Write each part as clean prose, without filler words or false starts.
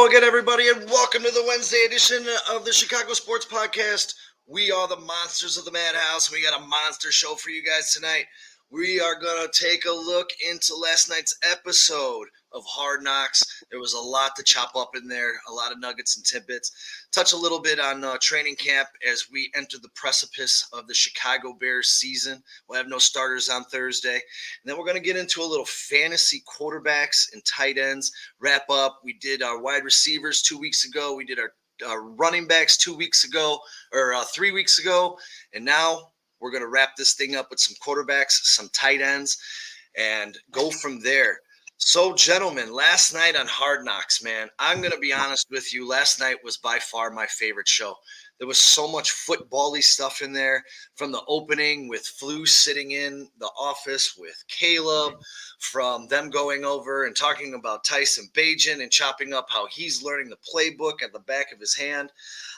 again, everybody, and welcome to the Wednesday edition of the Chicago Sports Podcast. We are the monsters of the Madhouse. We got a monster show for you guys tonight. We are going to take a look into last night's episode of Hard Knocks. There was a lot to chop up in there, a lot of nuggets and tidbits. Touch a little bit on training camp as we enter the precipice of the Chicago Bears season. We'll have no starters on Thursday. And then we're going to get into a little fantasy quarterbacks and tight ends, wrap up. We did our wide receivers 2 weeks ago. We did our running backs 2 weeks ago, or 3 weeks ago. And now we're going to wrap this thing up with some quarterbacks, some tight ends, and go from there. So, gentlemen, last night on Hard Knocks, man, I'm going to be honest with you. Last night was by far my favorite show. There was so much football-y stuff in there, from the opening with Flu sitting in the office with Caleb, from them going over and talking about Tyson Bagent and chopping up how he's learning the playbook at the back of his hand.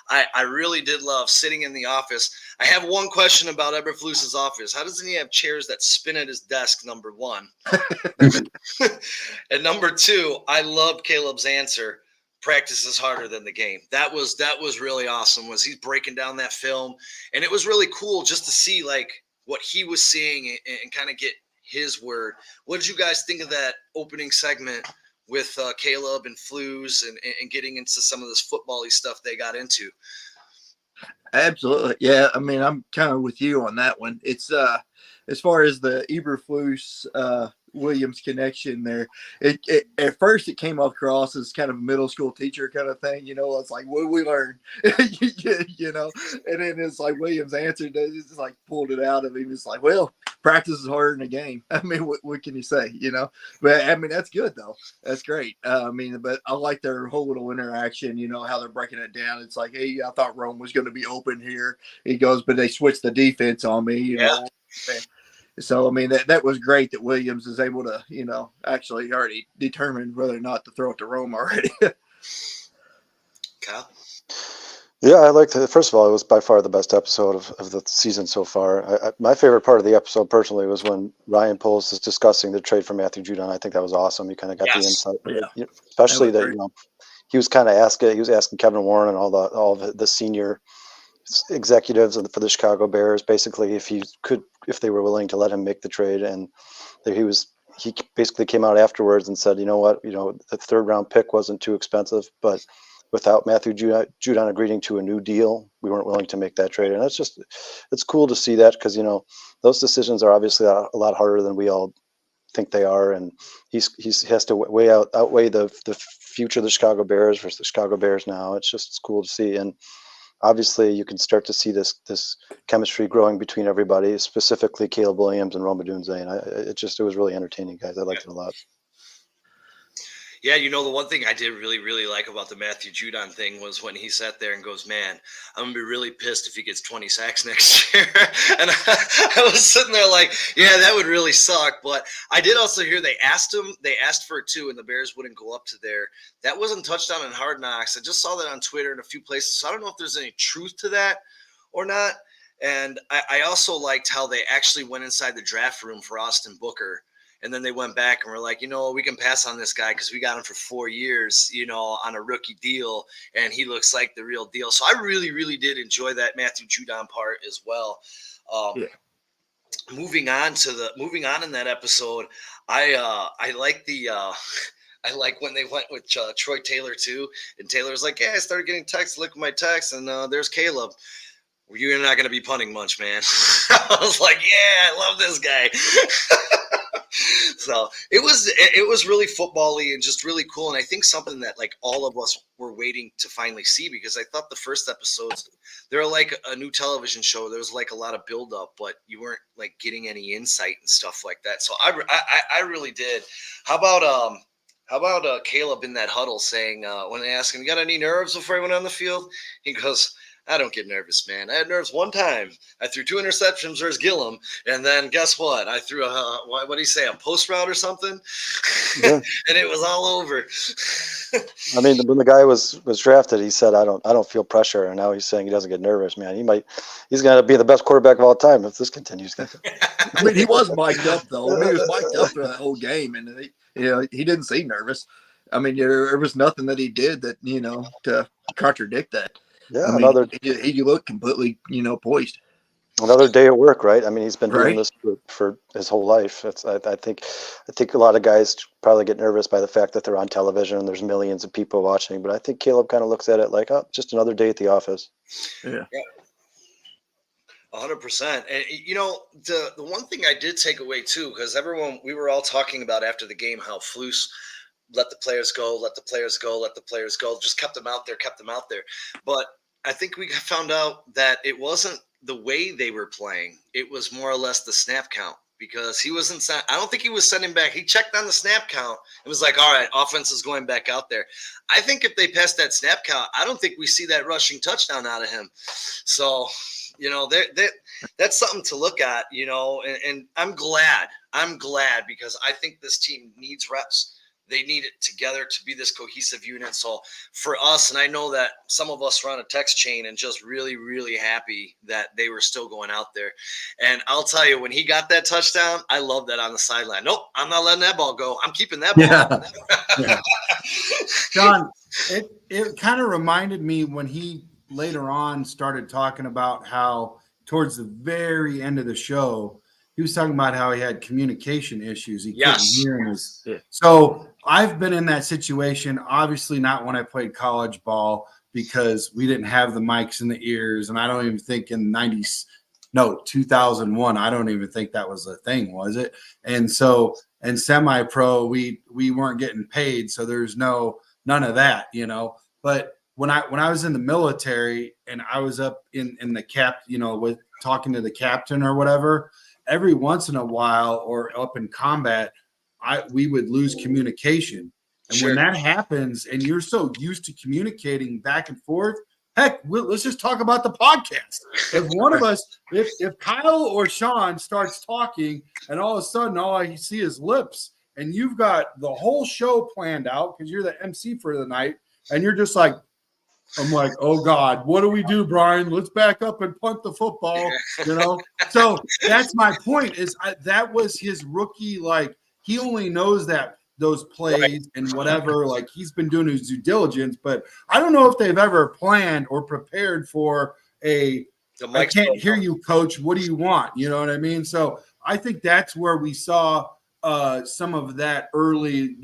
I really did love sitting in the office. I have one question about Eberflus's office. How doesn't he have chairs that spin at his desk, number one? And number two, I loved Caleb's answer. Practice is harder than the game. That was really awesome. Was he's breaking down that film, and it was really cool just to see like what he was seeing and kind of get his word. What did you guys think of that opening segment with Caleb and Flus and getting into some of this football-y stuff they got into? Absolutely. Yeah. I mean, I'm kind of with you on that one. It's as far as the Eberflus Williams connection there, it at first it came across as kind of a middle school teacher kind of thing, it's like, what we learned, and then it's like Williams answered, it's like pulled it out of him. It's like, well, practice is harder than a game. I mean, what can you say, but I mean, that's good though. That's great. But I like their whole little interaction, how they're breaking it down. It's like, hey, I thought Rome was going to be open here. He goes, but they switched the defense on me, Yeah. So, I mean, that was great that Williams is able to, actually already determine whether or not to throw it to Rome already. Kyle? Yeah, I liked it. First of all, it was by far the best episode of the season so far. My favorite part of the episode, personally, was when Ryan Poles is discussing the trade for Matthew Judon. I think that was awesome. You kind of got the insight, especially that he was kind of asking Kevin Warren and all the senior executives for the Chicago Bears, basically, if they were willing to let him make the trade. And he basically came out afterwards and said, you know what, the third round pick wasn't too expensive, but without Matthew Judon agreeing to a new deal, we weren't willing to make that trade. And it's cool to see that, because those decisions are obviously a lot harder than we all think they are, and he has to outweigh the future of the Chicago Bears versus the Chicago Bears now. It's cool to see. And obviously, you can start to see this chemistry growing between everybody, specifically Caleb Williams and Rome Odunze. And it was really entertaining, guys. I liked it a lot. Yeah, the one thing I did really, really like about the Matthew Judon thing was when he sat there and goes, man, I'm going to be really pissed if he gets 20 sacks next year. And I was sitting there like, yeah, that would really suck. But I did also hear they asked for it too, and the Bears wouldn't go up to there. That wasn't touched on in Hard Knocks. I just saw that on Twitter in a few places. So I don't know if there's any truth to that or not. And I also liked how they actually went inside the draft room for Austin Booker. And then they went back and were like, we can pass on this guy because we got him for 4 years, on a rookie deal, and he looks like the real deal. So I really, really did enjoy that Matthew Judon part as well. Moving on in that episode, I like when they went with Troy Taylor too, and Taylor's like, yeah, I started getting texts. Look at my text, and there's Caleb. You're not going to be punting much, man. I was like, yeah, I love this guy. So it was really football-y and just really cool. And I think something that like all of us were waiting to finally see, because I thought the first episodes, they're like a new television show. There was like a lot of build-up, but you weren't like getting any insight and stuff like that. So I really did. How about Caleb in that huddle saying, when they asked him, you got any nerves before he went on the field? He goes, I don't get nervous, man. I had nerves one time. I threw 2 interceptions versus Gillum, and then guess what? I threw what do you say, a post route or something? Yeah. And it was all over. I mean, when the guy was drafted, he said, I don't feel pressure, and now he's saying he doesn't get nervous, man. He's going to be the best quarterback of all time if this continues. I mean, he was mic'd up, though. I mean, he was mic'd up for that whole game, and he didn't seem nervous. I mean, there was nothing that he did that, to contradict that. Yeah, I mean, he looked completely, poised. Another day at work, right? I mean, he's been doing Right. this for his whole life. I think a lot of guys probably get nervous by the fact that they're on television and there's millions of people watching. But I think Caleb kind of looks at it like, oh, just another day at the office. Yeah. 100%. And the one thing I did take away too, because we were all talking about after the game how Flus let the players go, just kept them out there. But I think we found out that it wasn't the way they were playing. It was more or less the snap count, because I don't think he was sending back. He checked on the snap count. It was like, all right, offense is going back out there. I think if they pass that snap count, I don't think we see that rushing touchdown out of him. So, that's something to look at, and I'm glad because I think this team needs reps. They need it together to be this cohesive unit. So for us, and I know that some of us were on a text chain and just really, really happy that they were still going out there. And I'll tell you, when he got that touchdown, I love that on the sideline. Nope, I'm not letting that ball go. I'm keeping that ball. Yeah. John, it kind of reminded me when he later on started talking about how towards the very end of the show, he was talking about how he had communication issues. He couldn't hear his. Yeah. So I've been in that situation, obviously not when I played college ball, because we didn't have the mics in the ears. And I don't even think in 2001, I don't even think that was a thing, was it? And so in semi-pro, we weren't getting paid. So there's none of that, But when I was in the military and I was up in the with talking to the captain or whatever, every once in a while or up in combat, we would lose communication. And when that happens and you're so used to communicating back and forth, heck, let's just talk about the podcast. If one of us, if Kyle or Sean starts talking and all of a sudden all I see is lips and you've got the whole show planned out because you're the MC for the night and you're just like, I'm like, oh God, what do we do, Brian? Let's back up and punt the football, So that's my point. That was his rookie. Like he only knows those plays and whatever. Like he's been doing his due diligence, but I don't know if they've ever planned or prepared for I can't hear you, coach. What do you want? You know what I mean? So I think that's where we saw some of that early,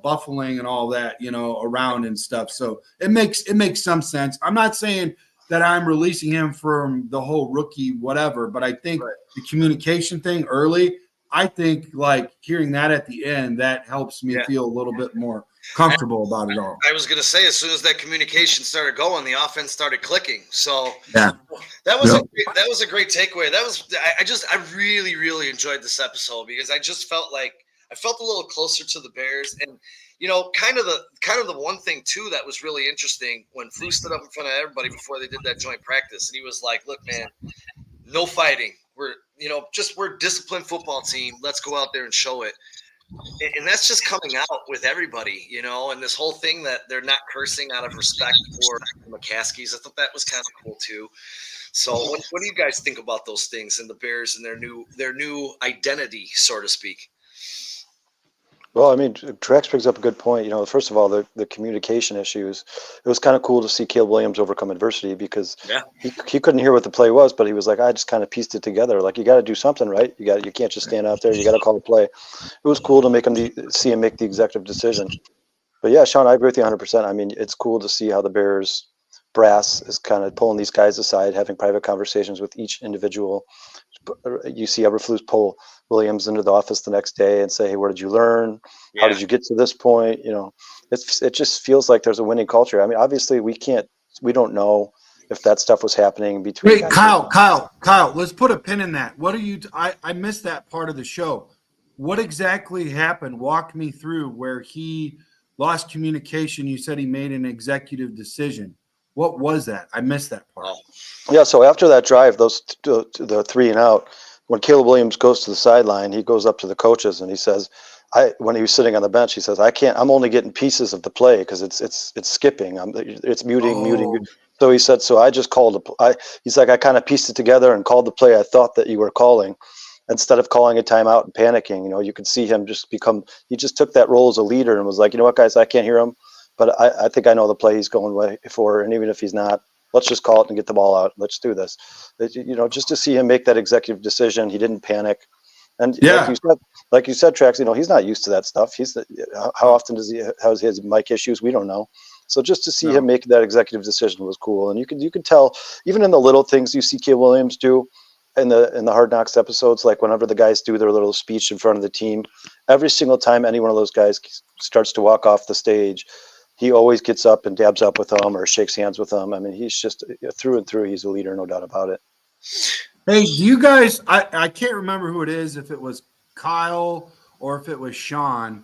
buffling and all that, around and stuff. So it makes some sense. I'm not saying that I'm releasing him from the whole rookie, whatever, but I think the communication thing early, I think like hearing that at the end, that helps me feel a little bit more comfortable about it all. I was going to say, as soon as that communication started going, the offense started clicking. So that was a great takeaway. I really, really enjoyed this episode because I just felt like I felt a little closer to the Bears. And, kind of the one thing too, that was really interesting when Flu stood up in front of everybody before they did that joint practice. And he was like, look, man, no fighting. We're a disciplined football team. Let's go out there and show it. And that's just coming out with everybody, and this whole thing that they're not cursing out of respect for the McCaskies. I thought that was kind of cool too. So what do you guys think about those things and the Bears and their new identity, so to speak? Well, I mean, Trex brings up a good point. First of all, the communication issues. It was kind of cool to see Caleb Williams overcome adversity because he couldn't hear what the play was, but he was like, I just kind of pieced it together. Like, you got to do something, right? You can't just stand out there. You got to call a play. It was cool to see him make the executive decision. But yeah, Sean, I agree with you 100%. I mean, it's cool to see how the Bears brass is kind of pulling these guys aside, having private conversations with each individual. You see Eberflus pull Williams into the office the next day and say, hey, where did you learn? How did you get to this point? It just feels like there's a winning culture. I mean, obviously we don't know if that stuff was happening between. Wait, Kyle, let's put a pin in that. What are you, I missed that part of the show. What exactly happened? Walk me through where he lost communication. You said he made an executive decision. What was that? I missed that part. Yeah, so after that drive, the 3 and out, when Caleb Williams goes to the sideline, he goes up to the coaches and he says, when he was sitting on the bench, he says, I'm only getting pieces of the play because it's skipping. It's muting. So he said, so I just called he's like, I kind of pieced it together and called the play I thought that you were calling. instead of calling a timeout and panicking. You know, you could see him he just took that role as a leader and was like, you know what, guys, I can't hear him, but I think I know the play he's going for, and even if he's not, let's just call it and get the ball out. Let's do this. You know, just to see him make that executive decision, he didn't panic. And like you said, Trax, you know, he's not used to that stuff. How often has his mic issues? We don't know. So just to see him make that executive decision was cool. And you could tell even in the little things you see Caleb Williams do in the Hard Knocks episodes, like whenever the guys do their little speech in front of the team, every single time any one of those guys starts to walk off the stage, he always gets up and dabs up with them or shakes hands with them. I mean, he's just through and through, he's a leader, no doubt about it. Hey, do you guys, I can't remember who it is, if it was Kyle or if it was Sean.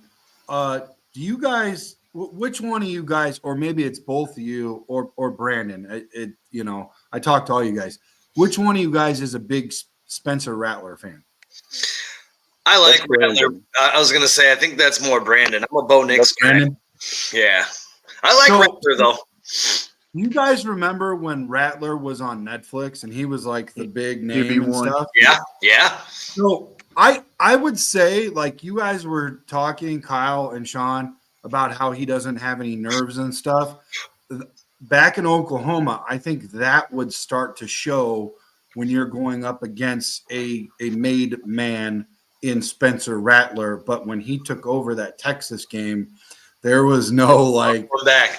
Do you guys, which one of you guys, or maybe it's both of you or Brandon, you know, I talked to all you guys. Which one of you guys is a big Spencer Rattler fan? I like Rattler. I was going to say, I think that's more Brandon. I'm a Bo Nix guy. Yeah. I like Rattler, though. You guys remember when Rattler was on Netflix and he was like the big name and stuff? Yeah. So I would say, like, you guys were talking, Kyle and Sean, about how he doesn't have any nerves and stuff. Back in Oklahoma, I think that would start to show when you're going up against a made man in Spencer Rattler. But when he took over that Texas game, there was no, like,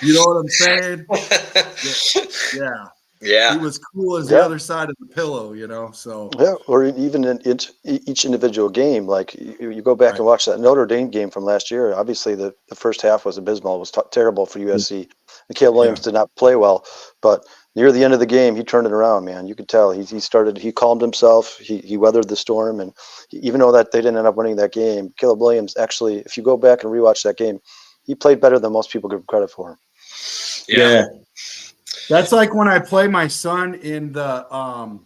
you know what I'm saying? Yeah. He was cool as the other side of the pillow, you know. So or even in each individual game, like you go back and watch that Notre Dame game from last year. Obviously, the first half was abysmal. It was terrible for USC. And Caleb Williams did not play well, but near the end of the game, he turned it around, man. You could tell he calmed himself. He weathered the storm, and even though that they didn't end up winning that game, Caleb Williams actually, if you go back and rewatch that game, he played better than most people give credit for. Yeah. That's like when I play my son in the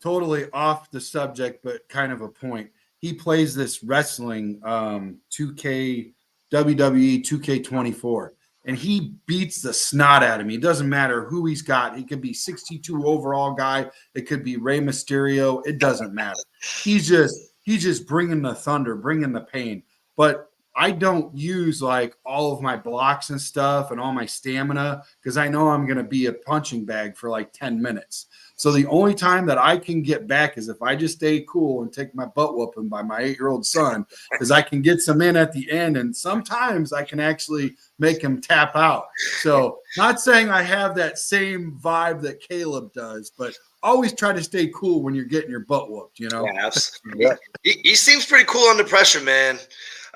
totally off the subject, but kind of a point. He plays this wrestling 2K WWE 2K24, and he beats the snot out of me. It doesn't matter who he's got. He could be 62 overall guy. It could be Rey Mysterio. It doesn't matter. He's just bringing the thunder, bringing the pain. But I don't use like all of my blocks and stuff and all my stamina because I know I'm going to be a punching bag for like 10 minutes. So the only time that I can get back is if I just stay cool and take my butt whooping by my 8-year-old son, because I can get some in at the end. And sometimes I can actually make him tap out. So not saying I have that same vibe that Caleb does, but always try to stay cool when you're getting your butt whooped, you know? Yeah, absolutely. He seems pretty cool under pressure, man.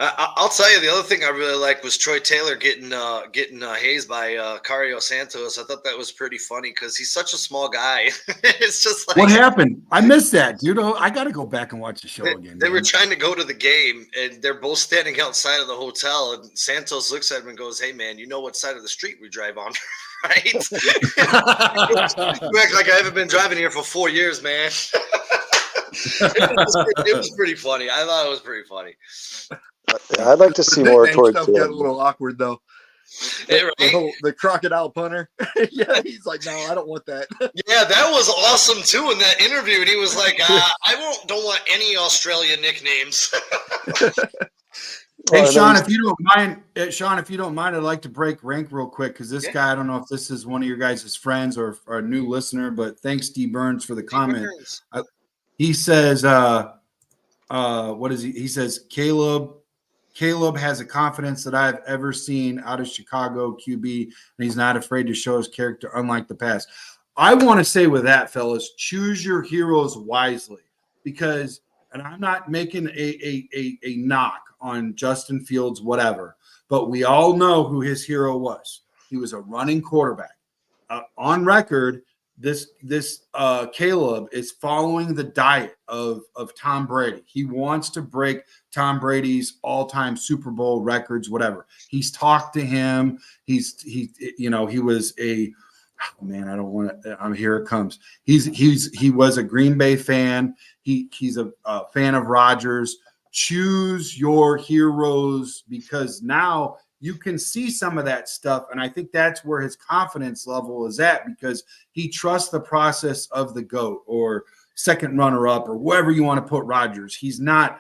I'll tell you, the other thing I really liked was Troy Taylor getting hazed by Cario Santos. I thought that was pretty funny because he's such a small guy. It's just like, what happened? I missed that, dude. I got to go back and watch the show again. They were trying to go to the game, and they're both standing outside of the hotel. And Santos looks at him and goes, "Hey, man, you know what side of the street we drive on, right?" You act like I haven't been driving here for 4 years, man. It was pretty funny. I thought it was pretty funny. I'd like to see more Troy Taylor. Got a little awkward though. The crocodile punter. Yeah, he's like, no, I don't want that. Yeah, that was awesome too in that interview. And he was like, don't want any Australian nicknames. Hey, Sean, if you don't mind, I'd like to break rank real quick because this guy, I don't know if this is one of your guys' friends or a new listener, but thanks, D Burns, for the comment. He says, what is he? He says, Caleb has a confidence that I've ever seen out of Chicago QB, and he's not afraid to show his character, unlike the past. I want to say with that, fellas, choose your heroes wisely because, and I'm not making a knock on Justin Fields, whatever, but we all know who his hero was. He was a running quarterback. On record, this Caleb is following the diet of Tom Brady. He wants to break Tom Brady's all-time Super Bowl records, whatever. He's talked to him. He was a I don't want to. Here it comes. He was a Green Bay fan. He's a fan of Rodgers. Choose your heroes because now you can see some of that stuff. And I think that's where his confidence level is at because he trusts the process of the GOAT or second runner up or wherever you want to put Rodgers. He's not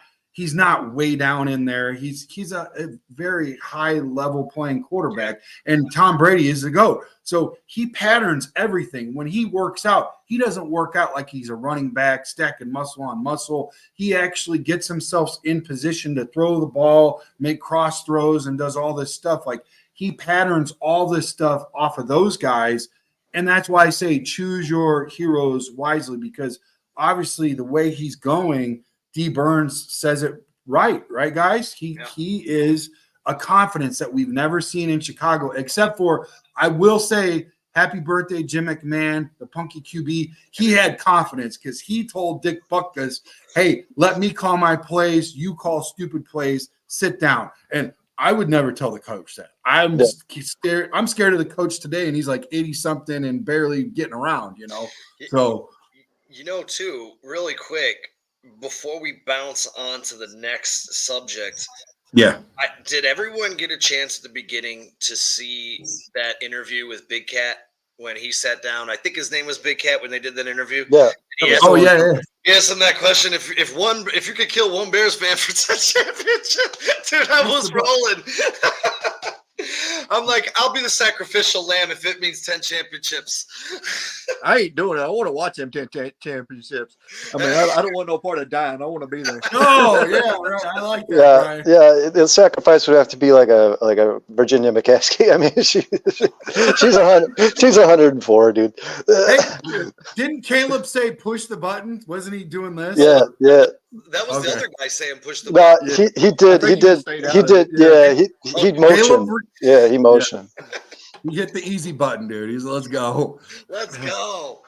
way down in there. He's a very high level playing quarterback, and Tom Brady is the GOAT. So he patterns everything. When he works out, he doesn't work out like he's a running back stacking muscle on muscle. He actually gets himself in position to throw the ball, make cross throws, and does all this stuff. Like, he patterns all this stuff off of those guys. And that's why I say choose your heroes wisely, because obviously the way he's going, D. Burns says it right, guys? He is a confidence that we've never seen in Chicago, except for, I will say, happy birthday, Jim McMahon, the punky QB. He had confidence because he told Dick Butkus, hey, let me call my plays. You call stupid plays. Sit down. And I would never tell the coach that. I'm scared. I'm scared of the coach today, and he's like 80-something and barely getting around, So, too, really quick, before we bounce on to the next subject, did everyone get a chance at the beginning to see that interview with Big Cat when he sat down? I think his name was Big Cat when they did that interview. Yeah. He asked He asked him that question: if you could kill one Bears fan for 10 championships, dude, I was rolling. I'm like, I'll be the sacrificial lamb if it means 10 championships. I ain't doing it. I want to watch them 10 championships. I mean, I don't want no part of dying. I want to be there. Oh, yeah, right. I like that. Yeah. The sacrifice would have to be like a Virginia McCaskey. I mean, she's 104, dude. Hey, didn't Caleb say push the button? Wasn't he doing this? Yeah. That was the other guy saying push the button. No, he did. Yeah, he motioned. Yeah, he motioned. You hit the easy button, dude. He's let's go. Let's go.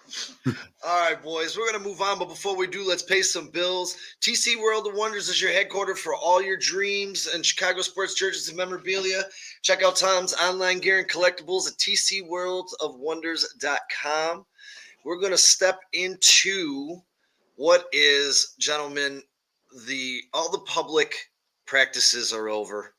All right, boys, we're going to move on. But before we do, let's pay some bills. TC World of Wonders is your headquarters for all your dreams and Chicago sports jerseys and memorabilia. Check out Tom's online gear and collectibles at tcworldofwonders.com. We're going to step into what is, gentlemen, all the public practices are over.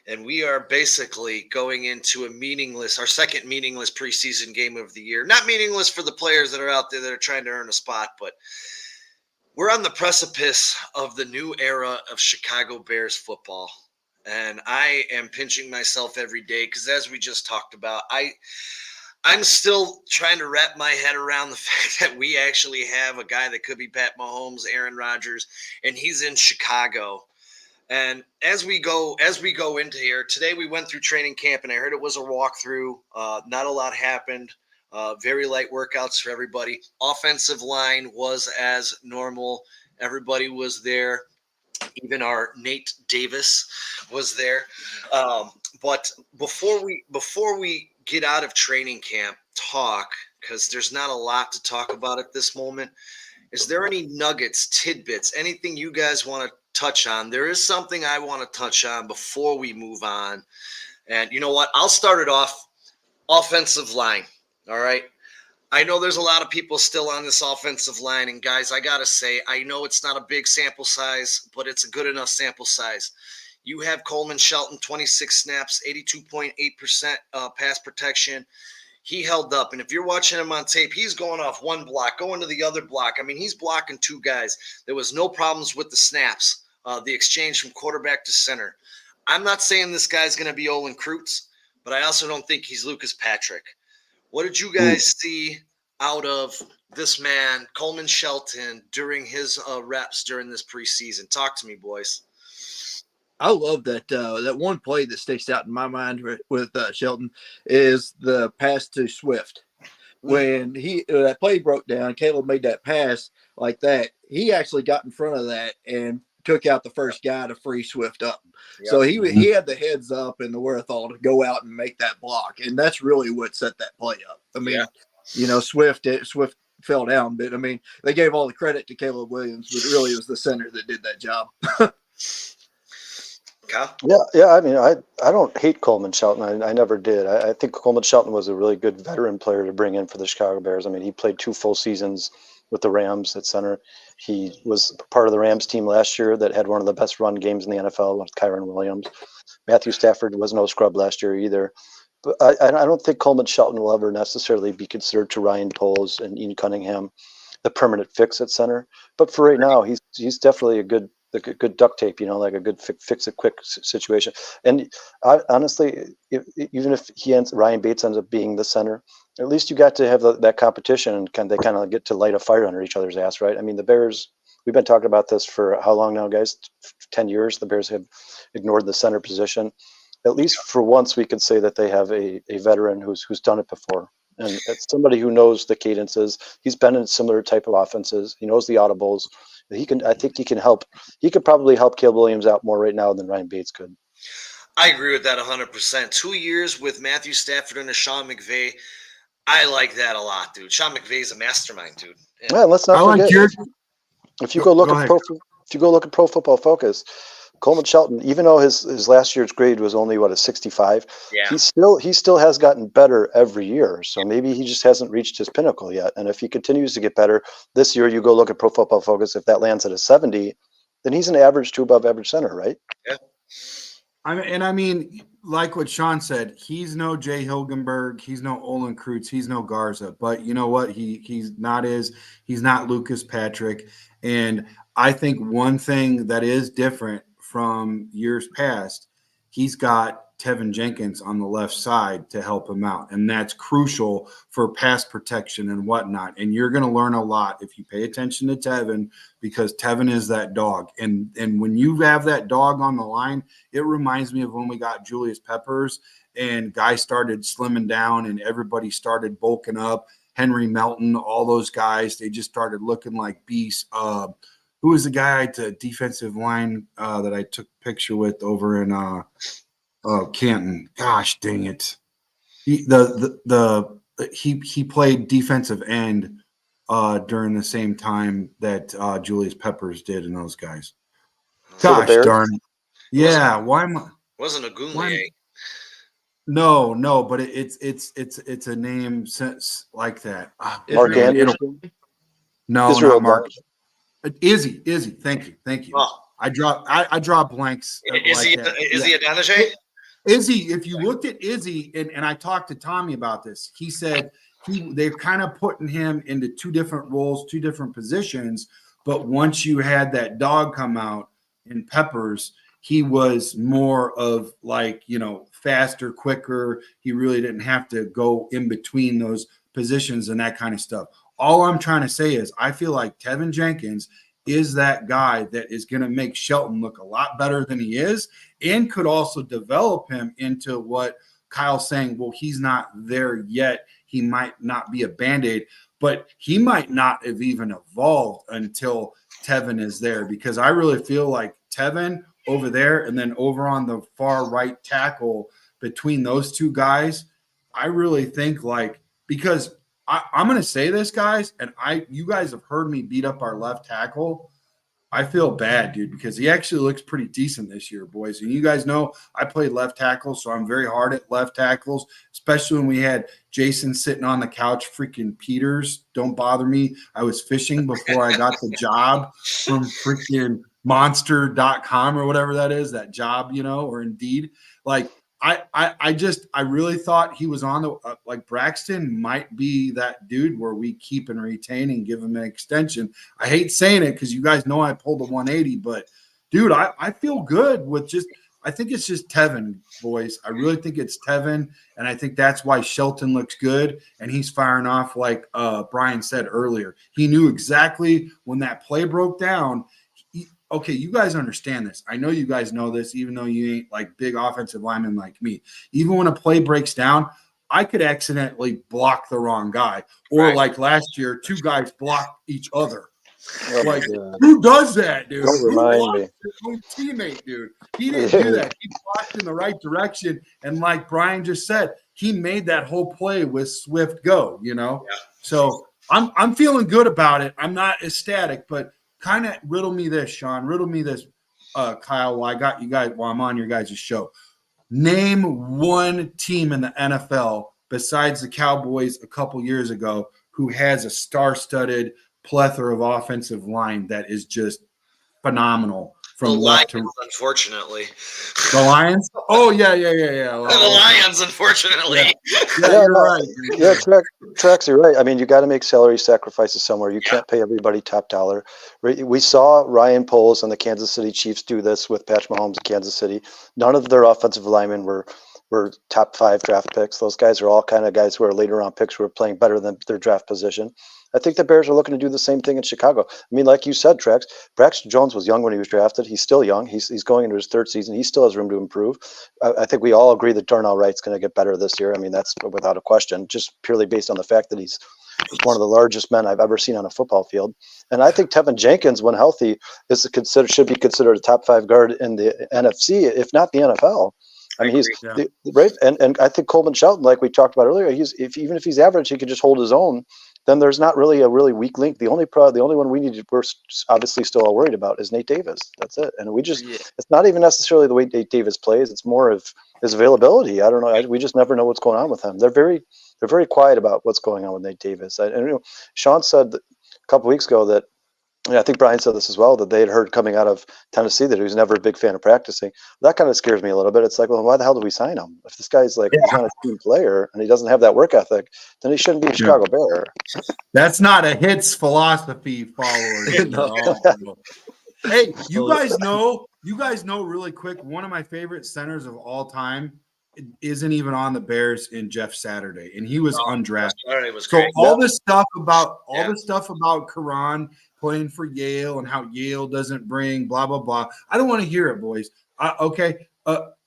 And we are basically going into our second meaningless preseason game of the year. Not meaningless for the players that are out there that are trying to earn a spot, but we're on the precipice of the new era of Chicago Bears football. And I am pinching myself every day because, as we just talked about, I'm still trying to wrap my head around the fact that we actually have a guy that could be Pat Mahomes, Aaron Rodgers, and he's in Chicago. And as we go into here, today we went through training camp, and I heard it was a walkthrough. Not a lot happened. Very light workouts for everybody. Offensive line was as normal. Everybody was there. Even our Nate Davis was there. But before we get out of training camp talk, because there's not a lot to talk about at this moment, is there any nuggets, tidbits, anything you guys want to touch on? There is something I want to touch on before we move on. And you know what? I'll start it off. Offensive line. All right. I know there's a lot of people still on this offensive line. And guys, I got to say, I know it's not a big sample size, but it's a good enough sample size. You have Coleman Shelton, 26 snaps, 82.8% pass protection. He held up. And if you're watching him on tape, he's going off one block, going to the other block. I mean, he's blocking two guys. There was no problems with the snaps, the exchange from quarterback to center. I'm not saying this guy's going to be Olin Kreutz, but I also don't think he's Lucas Patrick. What did you guys see out of this man, Coleman Shelton, during his reps during this preseason? Talk to me, boys. I love that one play that sticks out in my mind with Shelton is the pass to Swift. When that play broke down, Caleb made that pass like that. He actually got in front of that and took out the first guy to free Swift up. Yep. So he had the heads up and the wherewithal to go out and make that block, and that's really what set that play up. I mean, Swift fell down, but I mean, they gave all the credit to Caleb Williams, but really it was the center that did that job. Yeah. I mean, I don't hate Coleman Shelton. I never did. I think Coleman Shelton was a really good veteran player to bring in for the Chicago Bears. I mean, he played 2 full seasons with the Rams at center. He was part of the Rams team last year that had one of the best run games in the NFL with Kyron Williams. Matthew Stafford was no scrub last year either. But I don't think Coleman Shelton will ever necessarily be considered to Ryan Poles and Ian Cunningham the permanent fix at center. But for right now, he's definitely a good duct tape, like a good fix a quick situation. And honestly, even if Ryan Bates ends up being the center, at least you got to have that competition, and they kind of get to light a fire under each other's ass, right? I mean, the Bears, we've been talking about this for how long now, guys? 10 years. The Bears have ignored the center position. At least for once, we could say that they have a veteran who's done it before. And it's somebody who knows the cadences. He's been in similar type of offenses. He knows the audibles. I think he can help. He could probably help Caleb Williams out more right now than Ryan Bates could. I agree with that 100%. 2 years with Matthew Stafford and Sean McVay. I like that a lot, dude. Sean McVay's a mastermind, dude. Yeah, let's not forget. If you go look at Pro Football Focus, Coleman Shelton, even though his last year's grade was only a 65, he still has gotten better every year. So maybe he just hasn't reached his pinnacle yet. And if he continues to get better this year, you go look at Pro Football Focus. If that lands at a 70, then he's an average to above average center, right? Yeah. I mean, like what Sean said, he's no Jay Hilgenberg, he's no Olin Kreutz, he's no Garza. But you know what? He's not Lucas Patrick. And I think one thing that is different from years past, he's got Tevin Jenkins on the left side to help him out. And that's crucial for pass protection and whatnot. And you're going to learn a lot if you pay attention to Tevin, because Tevin is that dog. And when you have that dog on the line, it reminds me of when we got Julius Peppers and guys started slimming down and everybody started bulking up. Henry Melton, all those guys, they just started looking like beasts. Who was the guy at the defensive line that I took a picture with over in Canton? Gosh dang it! He played defensive end during the same time that Julius Peppers did, and those guys. Gosh darn! Yeah, why am I? Wasn't a Goonlier. No, but it's a name since like that. Mark Anderson. No, Israel not Mark. Izzy. Thank you. Oh. I draw blanks. Is he a Donahue? Izzy, if you looked at Izzy, and I talked to Tommy about this, he said they're kind of putting him into two different roles, two different positions. But once you had that dog come out in Peppers, he was more of faster, quicker. He really didn't have to go in between those positions and that kind of stuff. All I'm trying to say is I feel like Tevin Jenkins is that guy that is going to make Shelton look a lot better than he is, and could also develop him into what Kyle's saying. Well, he's not there yet. He might not be a Band-Aid, but he might not have even evolved until Tevin is there, because I really feel like Tevin over there and then over on the far right tackle between those two guys, I really think because I'm going to say this, guys, and you guys have heard me beat up our left tackle. I feel bad, dude, because he actually looks pretty decent this year, boys. And you guys know I played left tackle, so I'm very hard at left tackles, especially when we had Jason sitting on the couch. Freaking Peters, don't bother me. I was fishing before I got the job from freaking monster.com or whatever that is, that job, or Indeed. I really thought he was on the Braxton might be that dude where we keep and retain and give him an extension. I hate saying it because you guys know I pulled a 180, but dude, I feel good with I think it's just Tevin, boys. I really think it's Tevin, and I think that's why Shelton looks good and he's firing off like Brian said earlier. He knew exactly when that play broke down. Okay, you guys understand this. I know you guys know this, even though you ain't like big offensive linemen like me. Even when a play breaks down, I could accidentally block the wrong guy. Or right. Like last year, two guys blocked each other. Oh, who does that, dude? Don't remind me. His own teammate, dude. He didn't do that. He blocked in the right direction. And like Brian just said, he made that whole play with swift go, Yeah. So I'm feeling good about it. I'm not ecstatic, but kind of riddle me this, Sean. Riddle me this, Kyle, while I got you guys, while I'm on your guys' show. Name one team in the NFL besides the Cowboys a couple years ago who has a star-studded plethora of offensive line that is just phenomenal from left to unfortunately. the Lions. Oh yeah. The Lions, unfortunately. Yeah, you're right. Yeah, Trax, you're right. I mean, you got to make salary sacrifices somewhere. You can't pay everybody top dollar. We saw Ryan Poles and the Kansas City Chiefs do this with Patrick Mahomes in Kansas City. None of their offensive linemen were top 5 draft picks. Those guys are all kind of guys who are later round picks who are playing better than their draft position. I think the Bears are looking to do the same thing in Chicago. I mean, like you said, Trax, Braxton Jones was young when he was drafted. He's still young. He's going into his 3rd season. He still has room to improve. I think we all agree that Darnell Wright's going to get better this year. I mean, that's without a question, just purely based on the fact that he's one of the largest men I've ever seen on a football field. And I think Tevin Jenkins, when healthy, should be considered a top 5 guard in the NFC, if not the NFL. I mean, right. And I think Coleman Shelton, like we talked about earlier, even if he's average, he could just hold his own. Then there's not really a really weak link. The only one we're obviously still all worried about is Nate Davis. That's it. And it's not even necessarily the way Nate Davis plays. It's more of his availability. I don't know. We just never know what's going on with him. They're very quiet about what's going on with Nate Davis. And Sean said a couple weeks ago that, and I think Brian said this as well, that they had heard coming out of Tennessee that he was never a big fan of practicing. That kind of scares me a little bit. It's like, well, why the hell did we sign him? If this guy's he's not a team player and he doesn't have that work ethic, then he shouldn't be a Chicago Bear. That's not a Hits philosophy follower. No. Hey, you guys know really quick, one of my favorite centers of all time isn't even on the Bears in Jeff Saturday, and he was undrafted. So all this stuff about Karan playing for Yale and how Yale doesn't bring blah blah blah. I don't want to hear it, boys.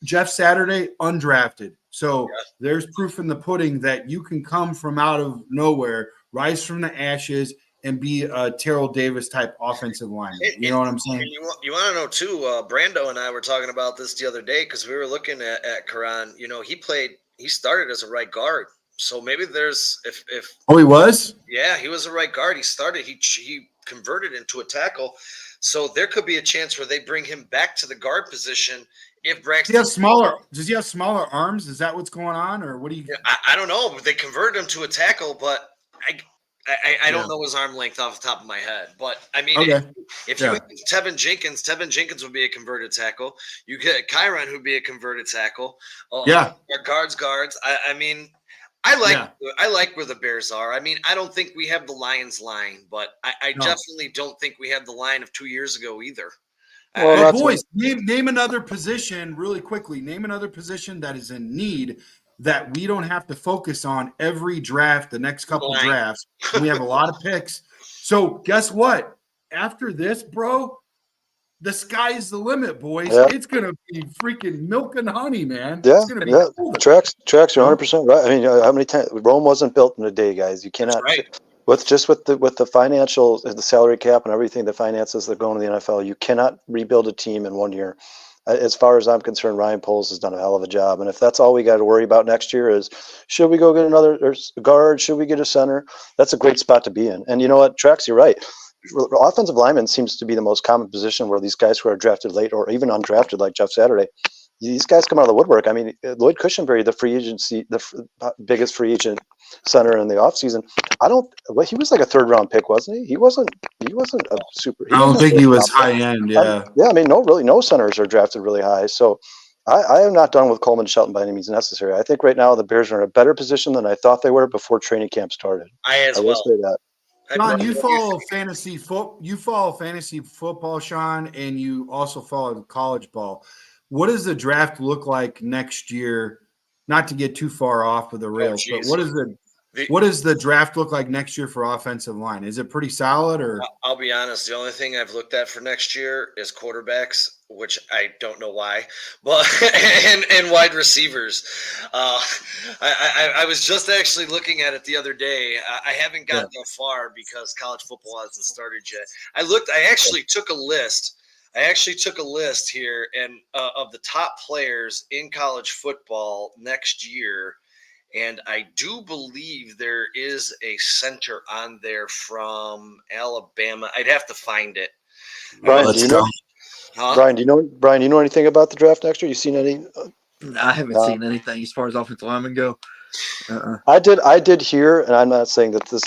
Jeff Saturday undrafted. So there's proof in the pudding that you can come from out of nowhere, rise from the ashes, and be a Terrell Davis type offensive lineman. You know what I'm saying? You want to know too? Brando and I were talking about this the other day because we were looking at Karan. He started as a right guard. So maybe there's if he was? Yeah, he was a right guard. He started. He converted into a tackle. So there could be a chance where they bring him back to the guard position if Braxton. Does he have smaller arms? Is that what's going on, or what do you? I don't know. They converted him to a tackle, but I don't know his arm length off the top of my head. But I mean, if you get Tevin Jenkins would be a converted tackle. You get Kyron, who'd be a converted tackle. Guards. I mean. I like where the Bears are. I mean, I don't think we have the Lions line, but I definitely don't think we have the line of 2 years ago either. Well, boys, name another position really quickly. Name another position that is in need that we don't have to focus on every draft, the next couple drafts. We have a lot of picks. So guess what? After this, bro, the sky's the limit, boys. Yeah. It's going to be freaking milk and honey, man. Yeah, it's gonna be cool. Tracks, you're 100% right. I mean, how many times Rome wasn't built in a day, guys? You cannot with the financial, the salary cap and everything, the finances that go into the NFL. You cannot rebuild a team in 1 year. As far as I'm concerned, Ryan Poles has done a hell of a job. And if that's all we got to worry about next year is, should we go get another guard? Should we get a center? That's a great spot to be in. And you know what, Tracks, you're right. Offensive lineman seems to be the most common position where these guys who are drafted late or even undrafted like Jeff Saturday, these guys come out of the woodwork. I mean, Lloyd Cushenberry, the biggest free agent center in the offseason, he was like a 3rd round pick, wasn't he? He wasn't a super. I don't think he was high end. Yeah. I mean, no centers are drafted really high. So I am not done with Coleman Shelton by any means necessary. I think right now the Bears are in a better position than I thought they were before training camp started. I will say that. Sean, you follow fantasy football, Sean, and you also follow college ball. What does the draft look like next year? Not to get too far off of the rails, but what does the draft look like next year for offensive line? Is it pretty solid, or? I'll be honest. The only thing I've looked at for next year is quarterbacks, which I don't know why, but and wide receivers. I was just actually looking at it the other day. I haven't gotten that far because college football hasn't started yet. I actually took a list. Here and of the top players in college football next year. And I do believe there is a center on there from Alabama. I'd have to find it. Brian, do you know anything about the draft next year? You seen any? I haven't seen anything as far as offensive linemen go. I did hear, and I'm not saying that this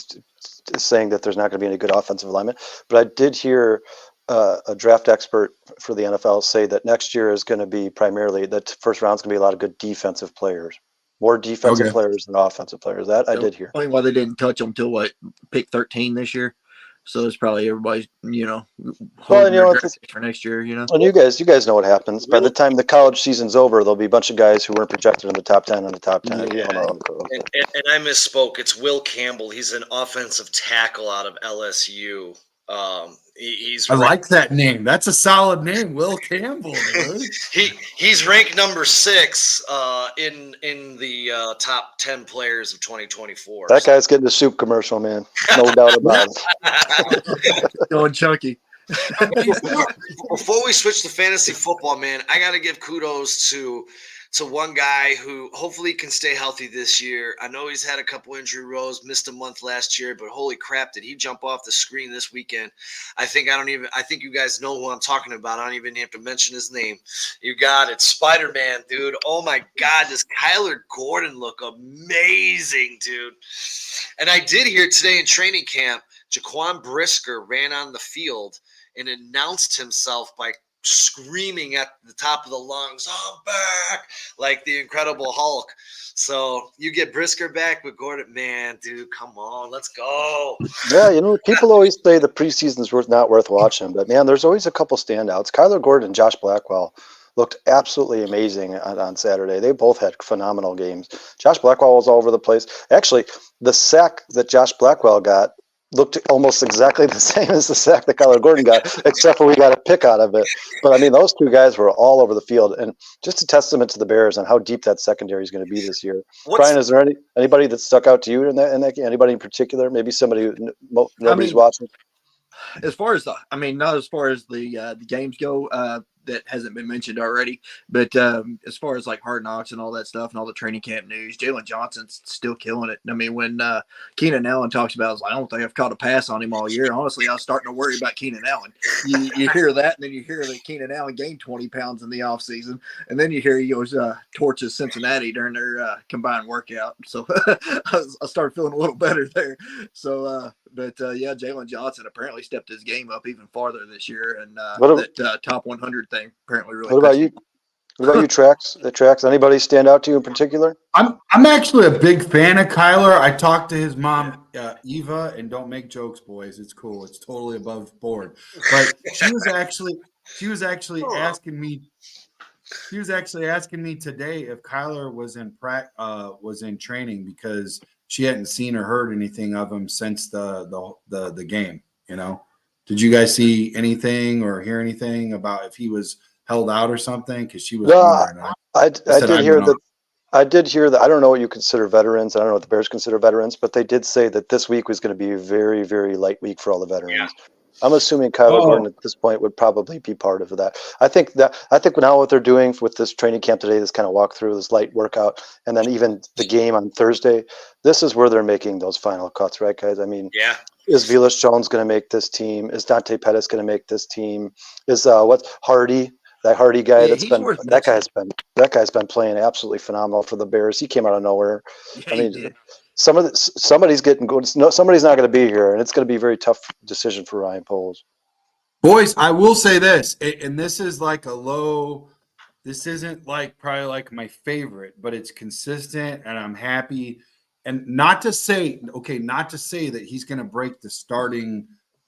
is saying that there's not going to be any good offensive linemen, but I did hear a draft expert for the NFL say that next year is going to be primarily that first round is going to be a lot of good defensive players, more defensive Okay. players than offensive players. That I So, did hear. Only why they didn't touch them till pick 13 this year. So it's probably everybody's, Well, holding and, their it's- draft picks for next year. And you guys know what happens. By the time the college season's over, there'll be a bunch of guys who weren't projected in the top 10 and the top 10. You don't know. And I misspoke. It's Will Campbell. He's an offensive tackle out of LSU. He's I like that name. That's a solid name, Will Campbell, dude. he's ranked number 6 in the top 10 players of 2024. That guy's getting the soup commercial, man. No doubt about it. Going chunky. Before we switch to fantasy football, man, I got to give kudos to one guy who hopefully can stay healthy this year. I know he's had a couple injury woes, missed a month last year, but holy crap, did he jump off the screen this weekend? I think you guys know who I'm talking about. I don't even have to mention his name. You got it. Spider-Man, dude. Oh my God, does Kyler Gordon look amazing, dude? And I did hear today in training camp, Jaquan Brisker ran on the field and announced himself by screaming at the top of the lungs, "I'm back," like the Incredible Hulk. So you get Brisker back with Gordon, man, dude, come on, let's go. Yeah, people always say the preseason's not worth watching, but man, there's always a couple standouts. Kyler Gordon and Josh Blackwell looked absolutely amazing on Saturday. They both had phenomenal games. Josh Blackwell was all over the place. Actually, the sack that Josh Blackwell got looked almost exactly the same as the sack that Kyler Gordon got, except for we got a pick out of it. But I mean, those two guys were all over the field, and just a testament to the Bears on how deep that secondary is going to be this year. Brian, is there anybody that stuck out to you in that game? Anybody in particular? Maybe somebody who nobody's watching. As far as not as far as the games go, that hasn't been mentioned already, but as far as like Hard Knocks and all that stuff and all the training camp news, Jalen Johnson's still killing it. I mean, when Keenan Allen talks about it, I was like, I don't think I've caught a pass on him all year. Honestly, I was starting to worry about Keenan Allen. You hear that, and then you hear that Keenan Allen gained 20 pounds in the offseason, and then you hear he goes torches Cincinnati during their combined workout. So I started feeling a little better there. So, yeah, Jalen Johnson apparently stepped his game up even farther this year, and that top 100 thing apparently really. What about you? What about you, Trax? The Trax? Anybody stand out to you in particular? I'm actually a big fan of Kyler. I talked to his mom, Eva, and don't make jokes, boys. It's cool. It's totally above board. But she was actually asking me. She was actually asking me today if Kyler was in training because she hadn't seen or heard anything of him since the game. Did you guys see anything or hear anything about if he was held out or something? Because she was. I did hear that. I don't know what you consider veterans. I don't know what the Bears consider veterans, but they did say that this week was going to be a very, very light week for all the veterans. Yeah. I'm assuming Kyler Gordon at this point would probably be part of that. I think now what they're doing with this training camp today, this kind of walkthrough, this light workout, and then even the game on Thursday, this is where they're making those final cuts, right, guys? I mean, yeah. Is Velus Jones going to make this team? Is Dante Pettis going to make this team? Is Hardy? That Hardy guy that guy's been playing absolutely phenomenal for the Bears. He came out of nowhere. I mean, somebody's getting good. Somebody's not going to be here, and it's going to be a very tough decision for Ryan Poles. Boys, I will say this, and this is like a low. This isn't probably like my favorite, but it's consistent, and I'm happy. And not to say that he's going to break the starting,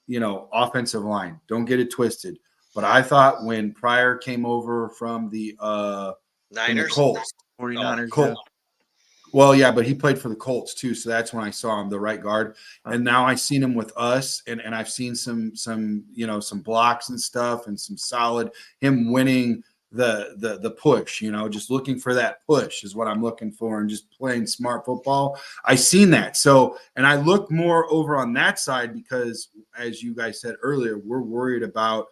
offensive line. Don't get it twisted. But I thought when Pryor came over from the Niners, Colts, 49ers. Colts. Well, yeah, but he played for the Colts too, so that's when I saw him, the right guard. And now I've seen him with us, and I've seen some blocks and stuff, and some solid him winning the push. Just looking for that push is what I'm looking for, and just playing smart football. I seen that. So, and I look more over on that side because, as you guys said earlier, we're worried about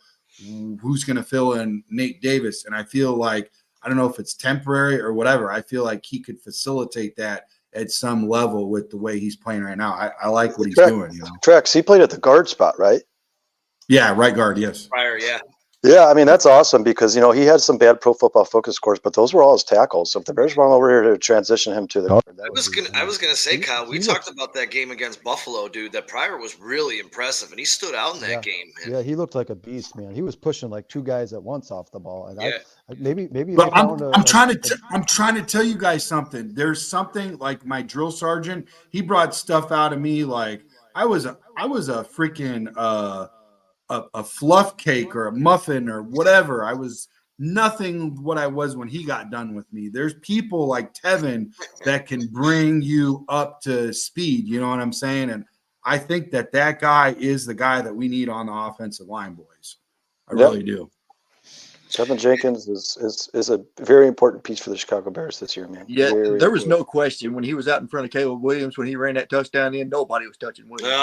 who's going to fill in Nate Davis. And I feel like, I don't know if it's temporary or whatever, I feel like he could facilitate that at some level with the way he's playing right now. I like what he's doing. Trex, he played at the guard spot, right? Yeah, right guard, yes. Pryor, yeah. Yeah, I mean that's awesome because he had some bad Pro Football Focus scores, but those were all his tackles. So if the Bears were over here to transition him to the guard, that would be. I was gonna say, he- Kyle. We he talked looks- about that game against Buffalo, dude. That Pryor was really impressive, and he stood out in that Yeah. game. Man. Yeah, he looked like a beast, man. He was pushing like two guys at once off the ball, and Yeah. maybe But they found I'm trying to tell you guys something. There's something like my drill sergeant. He brought stuff out of me like I was a freaking a fluff cake or a muffin or whatever. I was nothing what I was when he got done with me. There's people like Tevin that can bring you up to speed. You know what I'm saying? And I think that guy is the guy that we need on the offensive line, boys. I really do. Tevin Jenkins is a very important piece for the Chicago Bears this year, man. Yeah, Very there was important. no question when he was out in front of Caleb Williams when he ran that touchdown in. Nobody was touching Williams.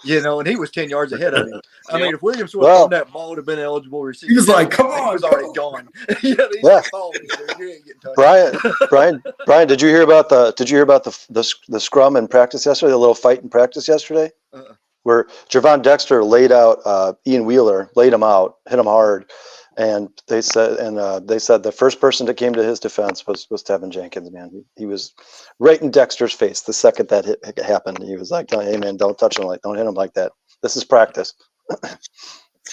And he was 10 yards ahead of him. I mean, if Williams would have thrown that ball, would have been eligible receiver. He was like, "Come on!" He was already gone. He's like, "Oh, you ain't getting touched." Brian, did you hear about the scrum in practice yesterday? The little fight in practice yesterday, where Javon Dexter laid out Ian Wheeler, laid him out, hit him hard. And they said the first person that came to his defense was Tevin Jenkins, man. He was right in Dexter's face the second that hit happened. He was like, "Hey, man, don't touch him don't hit him like that. This is practice." I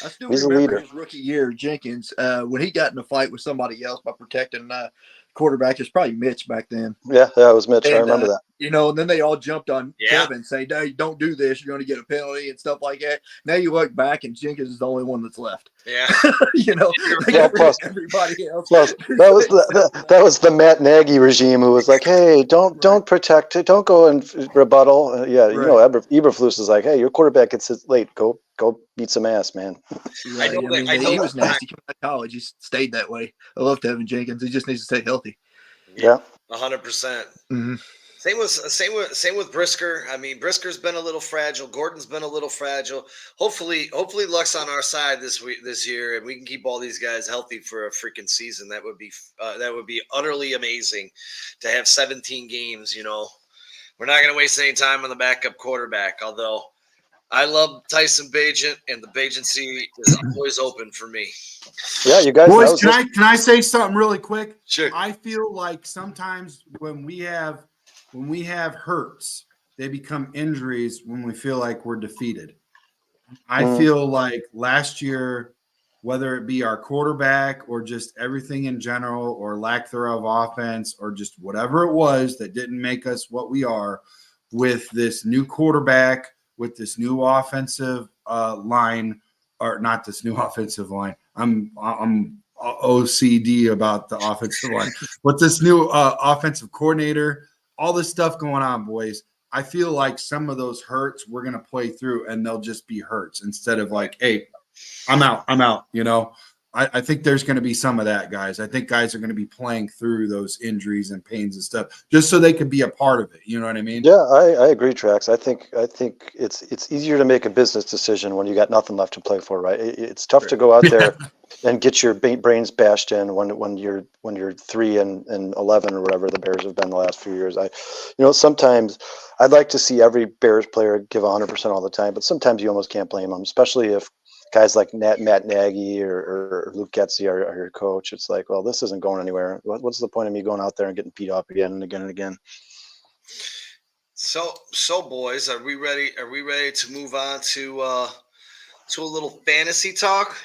still He's a remember leader. his rookie year, Jenkins, when he got in a fight with somebody else by protecting quarterback. It's probably Mitch back then. Yeah, it was Mitch. I remember that. And then they all jumped on Kevin, say, "No, don't do this. You're going to get a penalty and stuff like that." Now you look back, and Jenkins is the only one that's left. Yeah. Plus everybody else. Plus, that was the Matt Nagy regime who was like, "Hey, don't protect it. Don't go and rebuttal." Eberflus is like, "Hey, your quarterback gets it late. Go beat some ass, man." Right. He was nasty coming out of college. He stayed that way. I love Tevin Jenkins. He just needs to stay healthy. Yeah, 100%. Mm-hmm. Same with Brisker. I mean, Brisker's been a little fragile. Gordon's been a little fragile. Hopefully Luck's on our side this year, and we can keep all these guys healthy for a freaking season. That would be utterly amazing to have 17 games. We're not going to waste any time on the backup quarterback. Although I love Tyson Bagent, and the Bagency is always open for me. Yeah, you guys. Boys, can I say something really quick? Sure. I feel like sometimes when we have hurts, they become injuries when we feel like we're defeated. I feel like last year, whether it be our quarterback or just everything in general or lack thereof offense or just whatever it was that didn't make us what we are, with this new quarterback, with this new offensive line, or not this new offensive line. I'm OCD about the offensive line. With this new offensive coordinator, all this stuff going on, boys, I feel like some of those hurts we're going to play through, and they'll just be hurts instead of like, "Hey, I'm out. I think there's going to be some of that, guys. I think guys are going to be playing through those injuries and pains and stuff just so they could be a part of it. You know what I mean? Yeah, I agree, Trax. I think it's easier to make a business decision when you got nothing left to play for, right? It's tough to go out there and get your brains bashed in when you're 3-11 or whatever the Bears have been the last few years. Sometimes I'd like to see every Bears player give 100% all the time, but sometimes you almost can't blame them, especially if guys like Matt Nagy or Luke Getsy are your coach. It's like, well, this isn't going anywhere. What's the point of me going out there and getting beat up again and again and again? So boys, are we ready? Are we ready to move on to a little fantasy talk?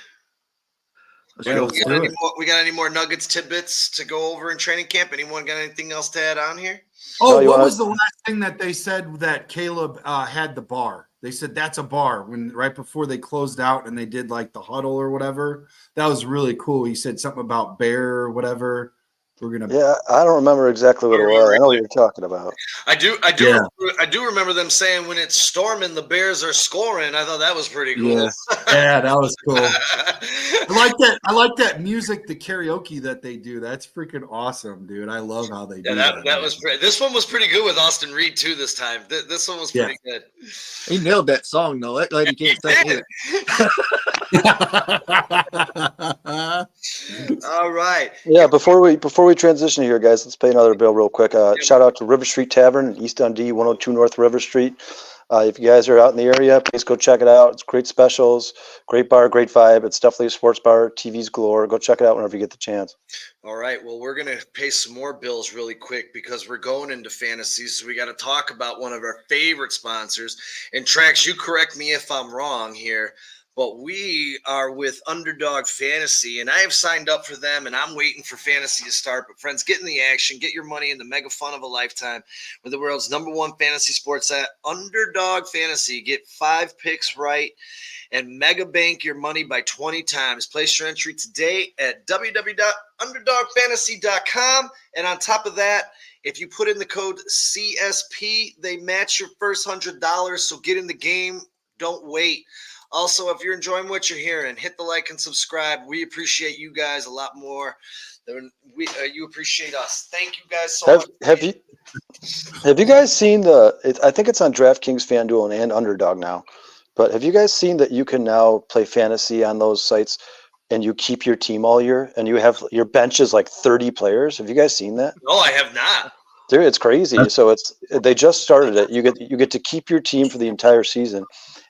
We got any more Nuggets tidbits to go over in training camp? Anyone got anything else to add on here? Oh, what was the last thing that they said that Caleb had the bar? They said that's a bar right before they closed out and they did like the huddle or whatever. That was really cool. He said something about bear or whatever. Yeah, I don't remember exactly what it was. I know what you're talking about. I do remember them saying when it's storming, the Bears are scoring. I thought that was pretty cool. Yeah, that was cool. I like that music, the karaoke that they do. That's freaking awesome, dude. I love how they do that. That was this one was pretty good with Austin Reed too this time. This one was pretty good. He nailed that song though. That lady can't sing it. All right. Yeah, before we transition here, guys, let's pay another bill real quick. Shout out to River Street Tavern in East Dundee, 102 North River Street. If you guys are out in the area, please go check it out. It's great specials, great bar, great vibe. It's definitely a sports bar. TV's galore. Go check it out whenever you get the chance. All right. Well, we're going to pay some more bills really quick because we're going into fantasies. So we got to talk about one of our favorite sponsors. And Trax, you correct me if I'm wrong here, but we are with Underdog Fantasy, and I have signed up for them, and I'm waiting for fantasy to start. But friends, get in the action, get your money in the mega fun of a lifetime with the world's #1 fantasy sports app, Underdog Fantasy. Get 5 picks right and mega bank your money by 20 times. Place your entry today at www.underdogfantasy.com. And on top of that, if you put in the code CSP, they match your first $100. So get in the game. Don't wait. Also, if you're enjoying what you're hearing, hit the like and subscribe. We appreciate you guys a lot more than you appreciate us. Thank you guys so much. Have you guys seen I think it's on DraftKings, FanDuel, and Underdog now. But have you guys seen that you can now play fantasy on those sites and you keep your team all year and you have your bench is like 30 players? Have you guys seen that? No, I have not. Dude, it's crazy. So they just started it. You get to keep your team for the entire season.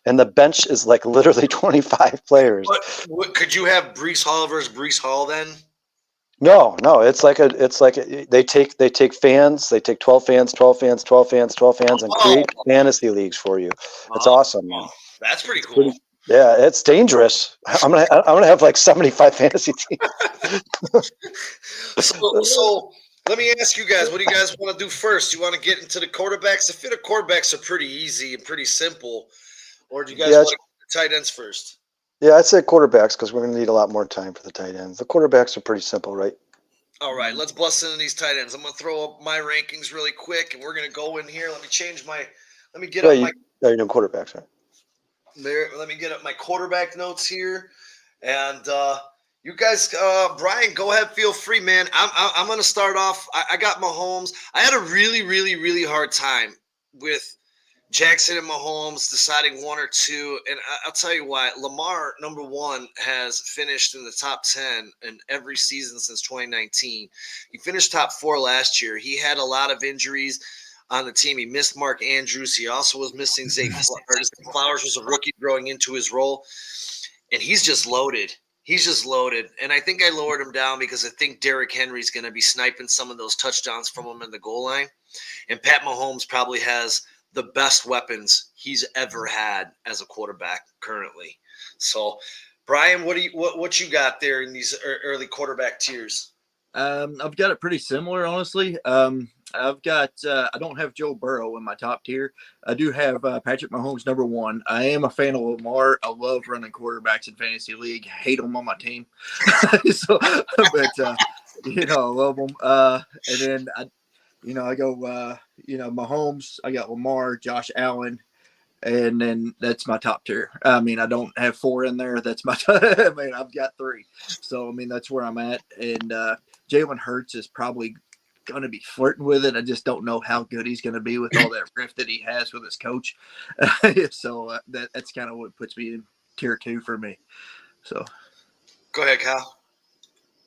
And the bench is like literally 25 players. What could you have Brees Hall versus Brees Hall then? No, they take fans, they take 12 fans, 12 fans, 12 fans, 12 fans, and create fantasy leagues for you. It's awesome, man. That's pretty cool. Yeah, it's dangerous. I'm gonna have like 75 fantasy teams. So let me ask you guys, what do you guys want to do first? You want to get into the quarterbacks? The fit of quarterbacks are pretty easy and pretty simple. Or do you guys want to get the tight ends first? Yeah, I'd say quarterbacks because we're going to need a lot more time for the tight ends. The quarterbacks are pretty simple, right? All right, let's bust into these tight ends. I'm going to throw up my rankings really quick, and we're going to go in here. Let me get up my – you're doing quarterbacks, right? Let me get up my quarterback notes here. And you guys, Brian, go ahead. Feel free, man. I'm going to start off. I got Mahomes. I had a really, really, really hard time with Jackson and Mahomes deciding one or two. And I'll tell you why. Lamar, #1, has finished in the top 10 in every season since 2019. He finished top 4 last year. He had a lot of injuries on the team. He missed Mark Andrews. He also was missing Zay Flowers. Was a rookie growing into his role. And he's just loaded. And I think I lowered him down because I think Derrick Henry's going to be sniping some of those touchdowns from him in the goal line. And Pat Mahomes probably has the best weapons he's ever had as a quarterback currently. So, Brian, what you got there in these early quarterback tiers? I've got it pretty similar, honestly. I've got I don't have Joe Burrow in my top tier. I do have Patrick Mahomes #1. I am a fan of Lamar. I love running quarterbacks in fantasy league. I hate them on my team. I love them. And then I go Mahomes. I got Lamar, Josh Allen, and then that's my top tier. I mean, I don't have 4 in there. That's my I've got 3. So I mean, that's where I'm at. And Jalen Hurts is probably going to be flirting with it. I just don't know how good he's going to be with all that rift that he has with his coach. So that's kind of what puts me in tier 2 for me. So go ahead, Kyle.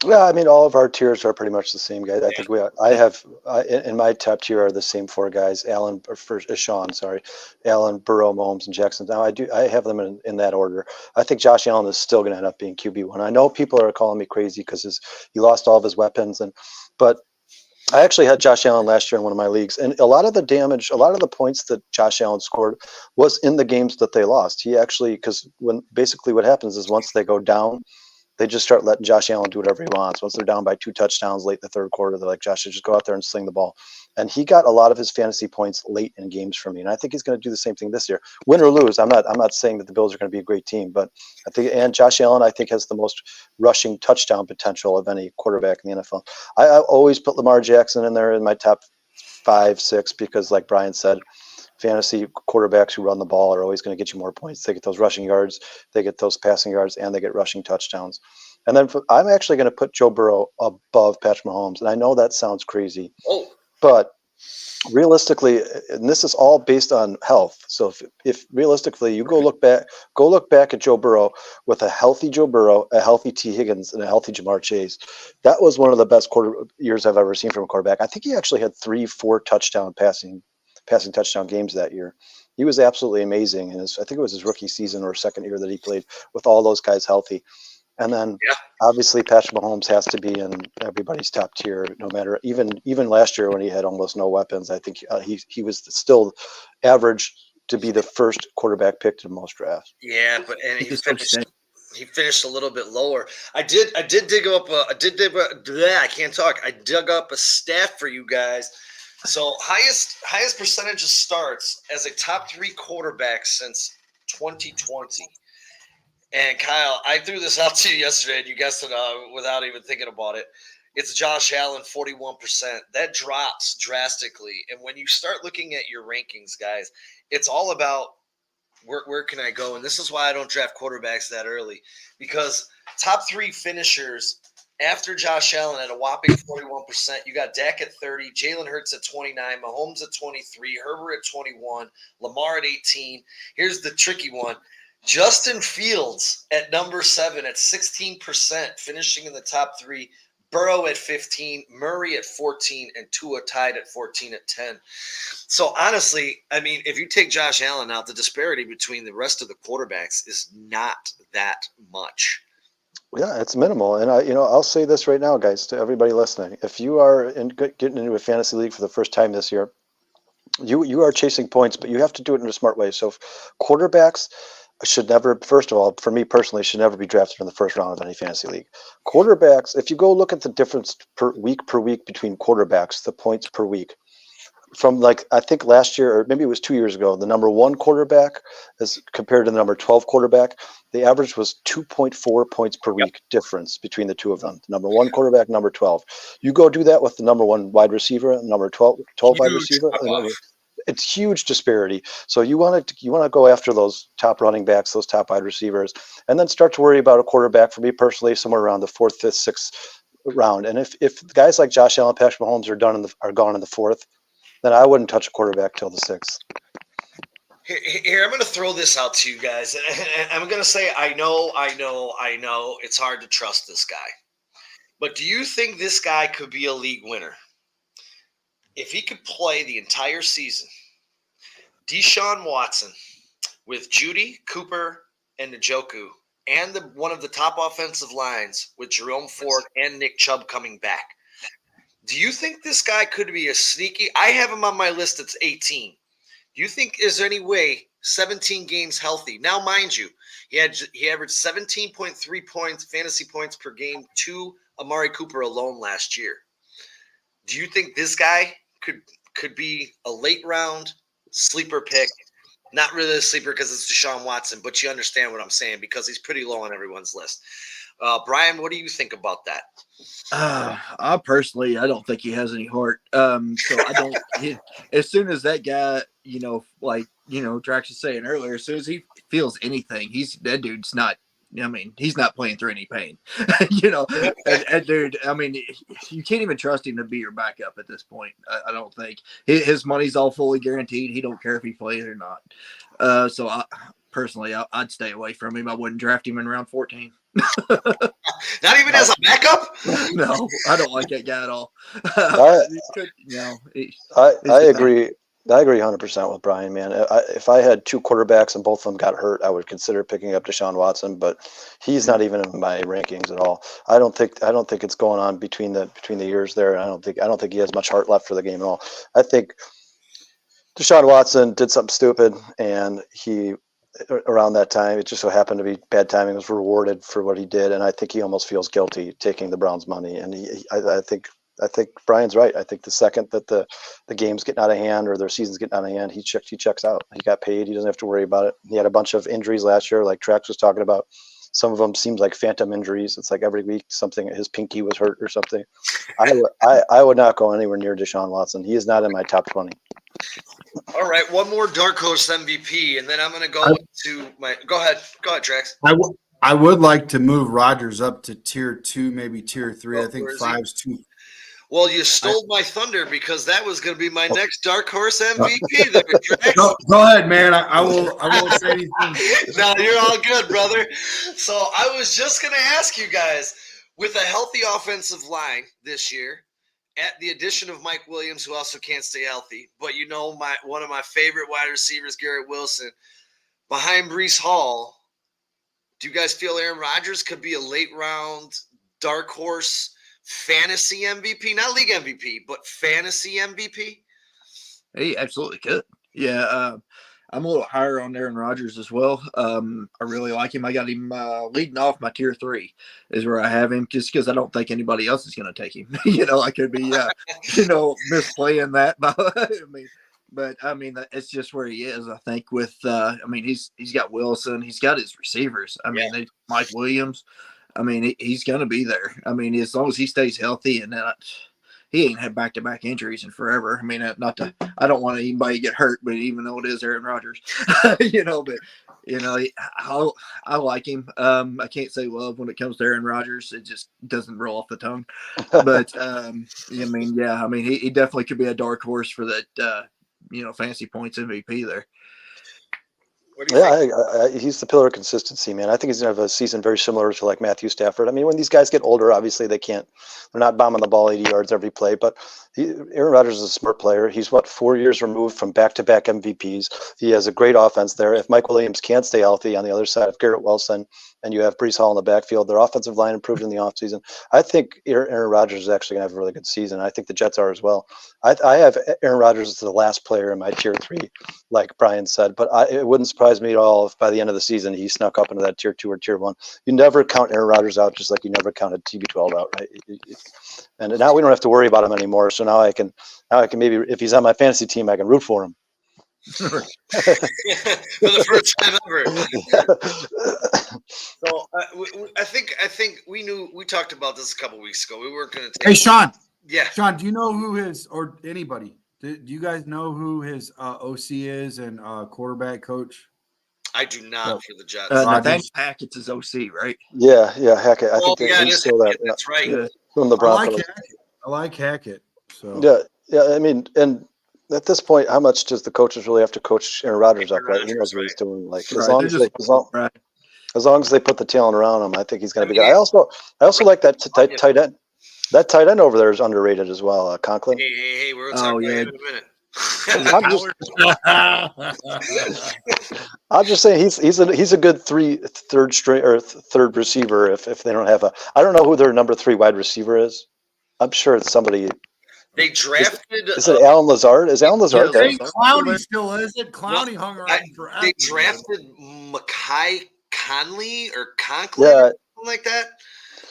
Yeah, I mean, all of our tiers are pretty much the same, guys. I think I have in my top tier are the same 4 guys: Allen, Burrow, Mahomes, and Jackson. Now I have them in that order. I think Josh Allen is still going to end up being QB1. I know people are calling me crazy because he lost all of his weapons, but I actually had Josh Allen last year in one of my leagues, and a lot of the points that Josh Allen scored was in the games that they lost. He actually, because what happens is once they go down, they just start letting Josh Allen do whatever he wants. Once they're down by 2 touchdowns late in the third quarter, they're like, Josh, just go out there and sling the ball. And he got a lot of his fantasy points late in games for me. And I think he's going to do the same thing this year. Win or lose, I'm not saying that the Bills are going to be a great team, but I think, and Josh Allen, I think, has the most rushing touchdown potential of any quarterback in the NFL. I always put Lamar Jackson in there in my top 5, 6, because like Brian said, fantasy quarterbacks who run the ball are always going to get you more points. They get those rushing yards, they get those passing yards, and they get rushing touchdowns. And then I'm actually going to put Joe Burrow above Patrick Mahomes. And I know that sounds crazy, but realistically, and this is all based on health. So if realistically you go look back at Joe Burrow with a healthy Joe Burrow, a healthy T. Higgins, and a healthy Jamar Chase, that was one of the best years I've ever seen from a quarterback. I think he actually had 3-4 passing touchdown games that year. He was absolutely amazing. And I think it was his rookie season or second year that he played with all those guys healthy. And then Yeah. obviously Patrick Mahomes has to be in everybody's top tier, no matter even last year when he had almost no weapons. I think he was still average to be the first quarterback picked in most drafts. Yeah, but and He just looks steady. he finished a little bit lower. I did dig up I can't talk. I dug up a stat for you guys. So highest percentage of starts as a top 3 quarterback since 2020. And Kyle, I threw this out to you yesterday, and you guessed it without even thinking about it. It's Josh Allen, 41%. That drops drastically. And when you start looking at your rankings, guys, it's all about where can I go? And this is why I don't draft quarterbacks that early, because top 3 finishers after Josh Allen at a whopping 41%, you got Dak at 30, Jalen Hurts at 29, Mahomes at 23, Herbert at 21, Lamar at 18. Here's the tricky one. Justin Fields at number 7 at 16%, finishing in the top 3. Burrow at 15, Murray at 14, and Tua tied at 14 at 10. So honestly, I mean, if you take Josh Allen out, the disparity between the rest of the quarterbacks is not that much. Yeah, it's minimal. And I'll say this right now, guys, to everybody listening: if you are getting into a fantasy league for the first time this year, you are chasing points, but you have to do it in a smart way. So quarterbacks should never, first of all, for me personally, should never be drafted in the first round of any fantasy league. Quarterbacks, if you go look at the difference per week between quarterbacks, the points per week, from I think last year, or maybe it was 2 years ago, the number 1 quarterback as compared to the number 12 quarterback, the average was 2.4 points per week difference between the two of them. The number 1 quarterback, number 12. You go do that with the number 1 wide receiver, number 12 wide receiver. It's huge disparity. So you want to go after those top running backs, those top wide receivers, and then start to worry about a quarterback. For me personally, somewhere around the 4th, 5th, 6th round. And if guys like Josh Allen, Patrick Mahomes are gone in the 4th, then I wouldn't touch a quarterback till the 6th. Here, I'm going to throw this out to you guys, and I'm going to say, I know, it's hard to trust this guy. But do you think this guy could be a league winner? If he could play the entire season, Deshaun Watson with Judy, Cooper, and Njoku, and one of the top offensive lines with Jerome Ford and Nick Chubb coming back, do you think this guy could be a sneaky? I have him on my list. It's 18. Do you think is there any way 17 games healthy? Now, mind you, he averaged 17.3 points, fantasy points per game to Amari Cooper alone last year. Do you think this guy could be a late round sleeper pick? Not really a sleeper because it's Deshaun Watson, but you understand what I'm saying because he's pretty low on everyone's list. Brian, what do you think about that? I personally, I don't think he has any heart. So I don't. As soon as that guy, Drax was saying earlier, as soon as he feels anything, that dude's not. I mean, he's not playing through any pain, and dude, I mean, you can't even trust him to be your backup at this point. I don't think his money's all fully guaranteed. He don't care if he plays or not. So I'd stay away from him. I wouldn't draft him in round 14. Not even as a backup? No, I don't like that guy at all. I agree. I agree 100% with Brian, man. If I had 2 quarterbacks and both of them got hurt, I would consider picking up Deshaun Watson, but he's not even in my rankings at all. I don't think it's going on between the years there. I don't think he has much heart left for the game at all. I think Deshaun Watson did something stupid, and he around that time, it just so happened to be bad timing, was rewarded for what he did, and I think he almost feels guilty taking the Browns' money. And I think Brian's right. I think the second that the game's getting out of hand or their season's getting out of hand, he checks out. He got paid. He doesn't have to worry about it. He had a bunch of injuries last year, like Trax was talking about. Some of them seems like phantom injuries. It's like every week his pinky was hurt or something. I would not go anywhere near Deshaun Watson. He is not in my top 20. All right, one more dark horse MVP, and then I'm going to go to my. Go ahead, Trax. I would like to move Rodgers up to tier 2, maybe tier 3. I think 5's too. Well, you stole my thunder because that was going to be my next dark horse MVP. There, Trax. Go ahead, man. I won't say anything. No, you're all good, brother. So I was just going to ask you guys, with a healthy offensive line this year, at the addition of Mike Williams, who also can't stay healthy, but one of my favorite wide receivers, Garrett Wilson, behind Breece Hall, do you guys feel Aaron Rodgers could be a late round dark horse fantasy MVP? Not league MVP, but fantasy MVP? He absolutely could. Yeah, I'm a little higher on Aaron Rodgers as well. I really like him. I got him leading off my tier 3 is where I have him, just because I don't think anybody else is going to take him. I could be, misplaying that. But it's just where he is. I think with, he's got Wilson, he's got his receivers. Mike Williams. He's going to be there. As long as he stays healthy and he ain't had back-to-back injuries in forever. I don't want anybody to get hurt, but even though it is Aaron Rodgers, I like him. I can't say love when it comes to Aaron Rodgers. It just doesn't roll off the tongue. But he definitely could be a dark horse for that, fantasy points MVP there. He's the pillar of consistency, man. I think he's going to have a season very similar to like Matthew Stafford. When these guys get older, obviously they're not bombing the ball 80 yards every play, but Aaron Rodgers is a smart player. He's 4 years removed from back-to-back MVPs. He has a great offense there. If Mike Williams can't stay healthy on the other side of Garrett Wilson and you have Breece Hall in the backfield, their offensive line improved in the offseason. I think Aaron Rodgers is actually going to have a really good season. I think the Jets are as well. I have Aaron Rodgers as the last player in my tier 3, like Brian said, but it wouldn't surprise me at all if by the end of the season he snuck up into that tier 2 or tier 1. You never count Aaron Rodgers out, just like you never counted TB12 out, right? And now we don't have to worry about him anymore. So now I can maybe, if he's on my fantasy team, I can root for him. For the first time ever. So I think we talked about this a couple weeks ago. We weren't going to take. Hey, Sean. Yeah. Sean, do you know who or anybody? Do you guys know who his OC is and quarterback coach? I do not for the Jets. Nathaniel Hackett's his OC, right? Yeah, Hackett. I think he's still that. That's right. Yeah. From the Broncos. I like Hackett. So Yeah. And at this point, how much does the coaches really have to coach Aaron Rodgers up? Right, he knows what he's doing. Like as long as they put the talent around him, I think he's going to be good. I also like that tight end. That tight end over there is underrated as well, Conklin. Hey, we're going to talk about it in a minute. I'm just saying he's a good third receiver if they don't have I don't know who their number 3 wide receiver is. I'm sure it's somebody. They drafted. Is it Alan Lazard? Is Alan Lazard there? Clowney still is it? Clowney hung around forever. They drafted Makai Conley or Conklin, yeah, something like that.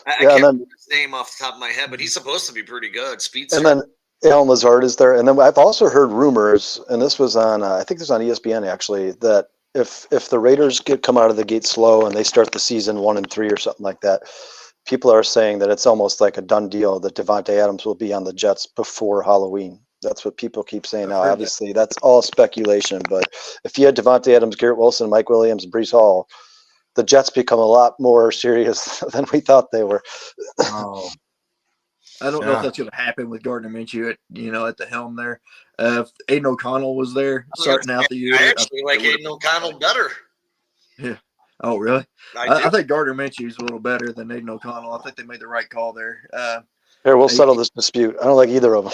I can't remember his name off the top of my head, but he's supposed to be pretty good. Speedster. And then Alan Lazard is there. And then I've also heard rumors, and this was on, I think this was on ESPN actually, that if the Raiders come out of the gate slow and they start the season 1-3 or something like that, people are saying that it's almost like a done deal that Devontae Adams will be on the Jets before Halloween. That's what people keep saying now. Obviously, that's all speculation. But if you had Devontae Adams, Garrett Wilson, Mike Williams, Breece Hall, the Jets become a lot more serious than we thought they were. I don't know if that's going to happen with Gardner Minshew at the helm there. If Aiden O'Connell was there starting out the year, I actually like Aiden O'Connell better. Yeah. Oh, really? I think Gardner Minshew's a little better than Aiden O'Connell. I think they made the right call there. Here, we'll settle this dispute. I don't like either of them.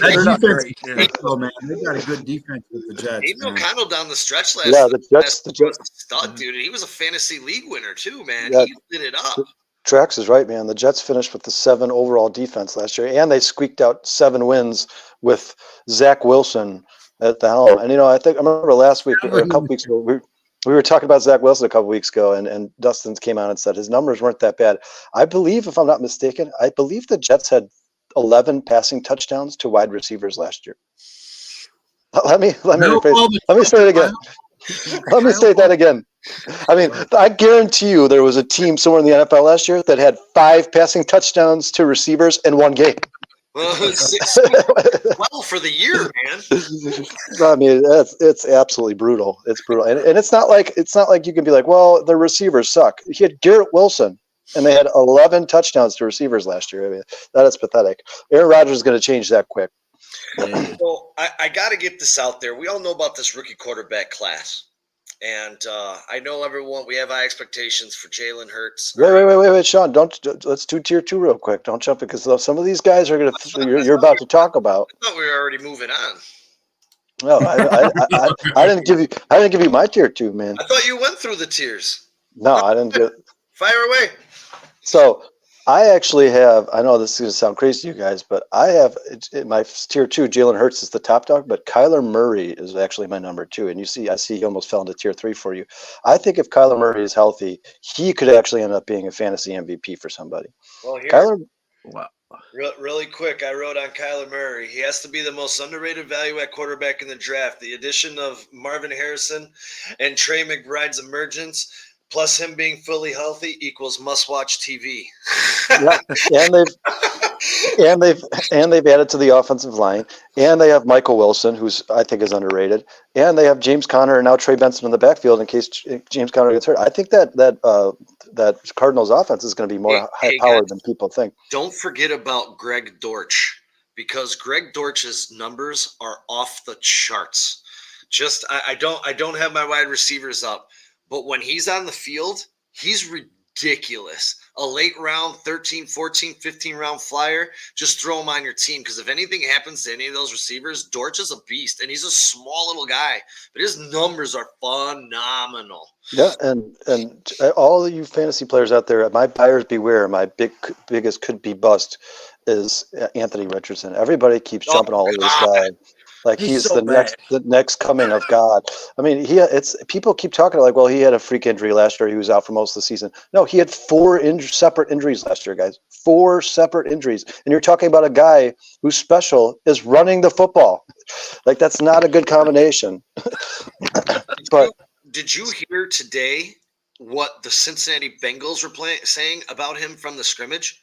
They're not great. Oh, man, they got a good defense with the Jets. Aiden O'Connell down the stretch last. Yeah, the Jets was a stud, dude. And he was a fantasy league winner too, man. Yeah. He did it up. Trax is right, man. The Jets finished with the 7 overall defense last year, and they squeaked out 7 wins with Zach Wilson at the helm. And I remember last week or a couple weeks ago, we were talking about Zach Wilson a couple weeks ago, and Dustin came out and said his numbers weren't that bad. I believe, if I'm not mistaken, the Jets had 11 passing touchdowns to wide receivers last year. Let me rephrase. Let me say it again. Let me say that again. I guarantee you there was a team somewhere in the NFL last year that had 5 passing touchdowns to receivers in one game. Well, for the year, man. It's absolutely brutal. It's brutal, and it's not like you can be like, well, the receivers suck. He had Garrett Wilson, and they had 11 touchdowns to receivers last year. That is pathetic. Aaron Rodgers is going to change that quick. Well, I got to get this out there. We all know about this rookie quarterback class. And I know everyone, we have high expectations for Jalen Hurts. Wait, Sean, let's do tier 2 real quick. Don't jump it, because some of these guys are you're about to talk about. I thought we were already moving on. No, I didn't give you my tier 2, man. I thought you went through the tiers. No, I didn't get. Fire away. So I actually have. I know this is going to sound crazy to you guys, but I have in my tier 2. Jalen Hurts is the top dog, but Kyler Murray is actually my number 2. And I see he almost fell into tier 3 for you. I think if Kyler Murray is healthy, he could actually end up being a fantasy MVP for somebody. Well, here, Kyler. Wow. really quick, I wrote on Kyler Murray. He has to be the most underrated value at quarterback in the draft. The addition of Marvin Harrison and Trey McBride's emergence, plus him being fully healthy, equals must-watch TV. Yeah, and they've added to the offensive line, and they have Michael Wilson, who's I think is underrated, and they have James Conner and now Trey Benson in the backfield in case James Conner gets hurt. I think that Cardinals offense is going to be more high-powered than people think. Don't forget about Greg Dortch, because Greg Dortch's numbers are off the charts. I don't have my wide receivers up, but when he's on the field, he's ridiculous. A late round 13, 14, 15 round flyer, just throw him on your team, because if anything happens to any of those receivers, Dortch is a beast, and he's a small little guy, but his numbers are phenomenal. Yeah, and all of you fantasy players out there, my buyers beware. My biggest could be bust is Anthony Richardson. Everybody keeps jumping all over this guy. Like he's so the next coming of God. I mean, people keep talking like, well, he had a freak injury last year. He was out for most of the season. No, he had 4 separate injuries last year, guys. 4 separate injuries. And you're talking about a guy whose special is running the football. Like, that's not a good combination. But did you hear today what the Cincinnati Bengals were saying about him from the scrimmage?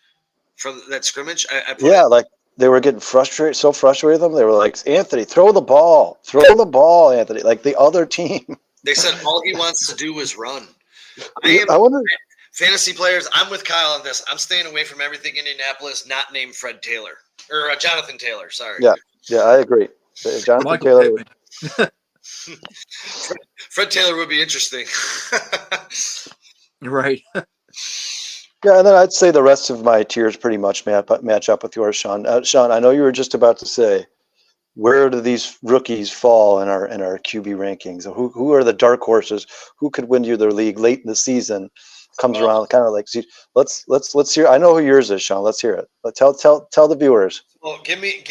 From that scrimmage? Like they were getting frustrated with them. They were like, Anthony, throw the ball, Anthony. Like the other team. They said all he wants to do is run. I wonder. Fantasy players, I'm with Kyle on this. I'm staying away from everything Indianapolis not named Fred Taylor. Or Jonathan Taylor, sorry. Yeah, I agree. Jonathan Michael Taylor. Fred Taylor would be interesting. Right. Yeah, and then I'd say the rest of my tiers pretty much match up with yours, Sean. Sean, I know you were just about to say, where do these rookies fall in our QB rankings? Who are the dark horses? Who could win you their league late in the season? Comes around kind of like, see, let's hear. I know who yours is, Sean. Let's hear it. Tell the viewers. Well, give me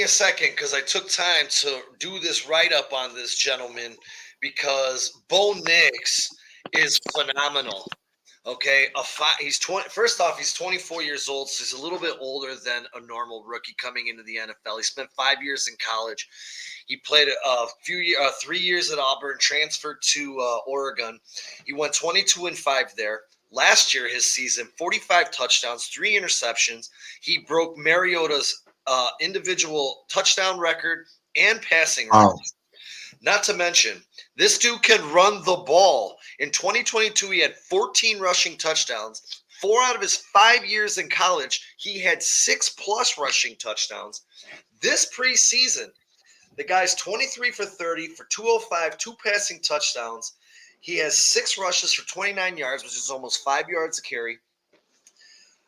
a second, because I took time to do this write-up on this gentleman, because Bo Nix is phenomenal. Okay, he's 20. First off, he's 24 years old, so he's a little bit older than a normal rookie coming into the NFL. He spent 5 years in college. He played 3 years at Auburn, transferred to Oregon. He went 22-5 there. Last year, his season, 45 touchdowns, 3 interceptions. He broke Mariota's individual touchdown record and passing record. Not to mention, this dude can run the ball. In 2022, he had 14 rushing touchdowns. 4 out of his 5 years in college, he had 6+ rushing touchdowns. This preseason, the guy's 23 for 30 for 205, 2 passing touchdowns. He has 6 rushes for 29 yards, which is almost 5 yards a carry.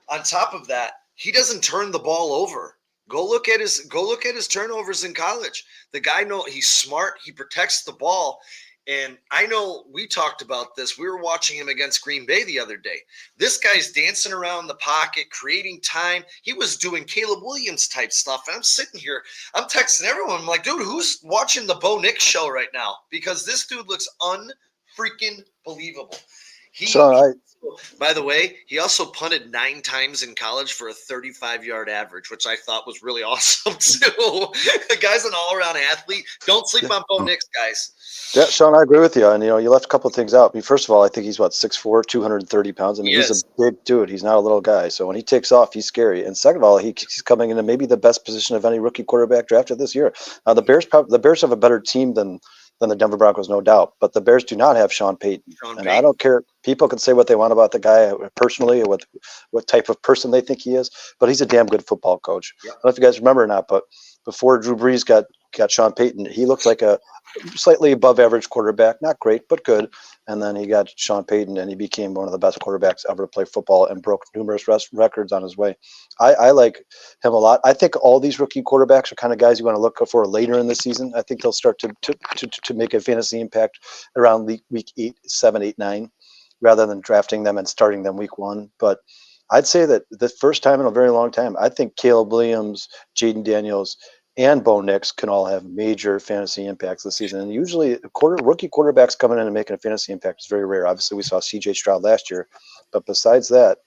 On top of that, he doesn't turn the ball over. Go look at his turnovers in college. The guy he's smart. He protects the ball. And I know we talked about this. We were watching him against Green Bay the other day. This guy's dancing around the pocket, creating time. He was doing Caleb Williams type stuff. And I'm sitting here, I'm texting everyone. I'm like, dude, who's watching the Bo Nix show right now? Because this dude looks unfreaking believable. By the way, he also punted 9 times in college for a 35-yard average, which I thought was really awesome too. The guy's an all-around athlete. Don't sleep on Bo Nix, guys. Yeah, Sean, I agree with you. And, you left a couple of things out. I mean, first of all, I think he's, 6'4", 230 pounds. I mean, He's a big dude. He's not a little guy. So when he takes off, he's scary. And second of all, he's coming into maybe the best position of any rookie quarterback drafted this year. Now, the Bears have a better team than the Denver Broncos, no doubt. But the Bears do not have Sean Payton. I don't care. People can say what they want about the guy personally, or what type of person they think he is. But he's a damn good football coach. Yep. I don't know if you guys remember or not, but before Drew Brees got got Sean Payton. He looked like a slightly above average quarterback, not great, but good. And then he got Sean Payton, and he became one of the best quarterbacks ever to play football and broke numerous records on his way. I like him a lot. I think all these rookie quarterbacks are kind of guys you want to look for later in the season. I think they'll start to make a fantasy impact around week 8, 7, 8, 9, rather than drafting them and starting them week 1. But I'd say that the first time in a very long time, I think Caleb Williams, Jaden Daniels, and Bo Nix can all have major fantasy impacts this season. And usually rookie quarterbacks coming in and making a fantasy impact is very rare. Obviously, we saw C.J. Stroud last year. But besides that,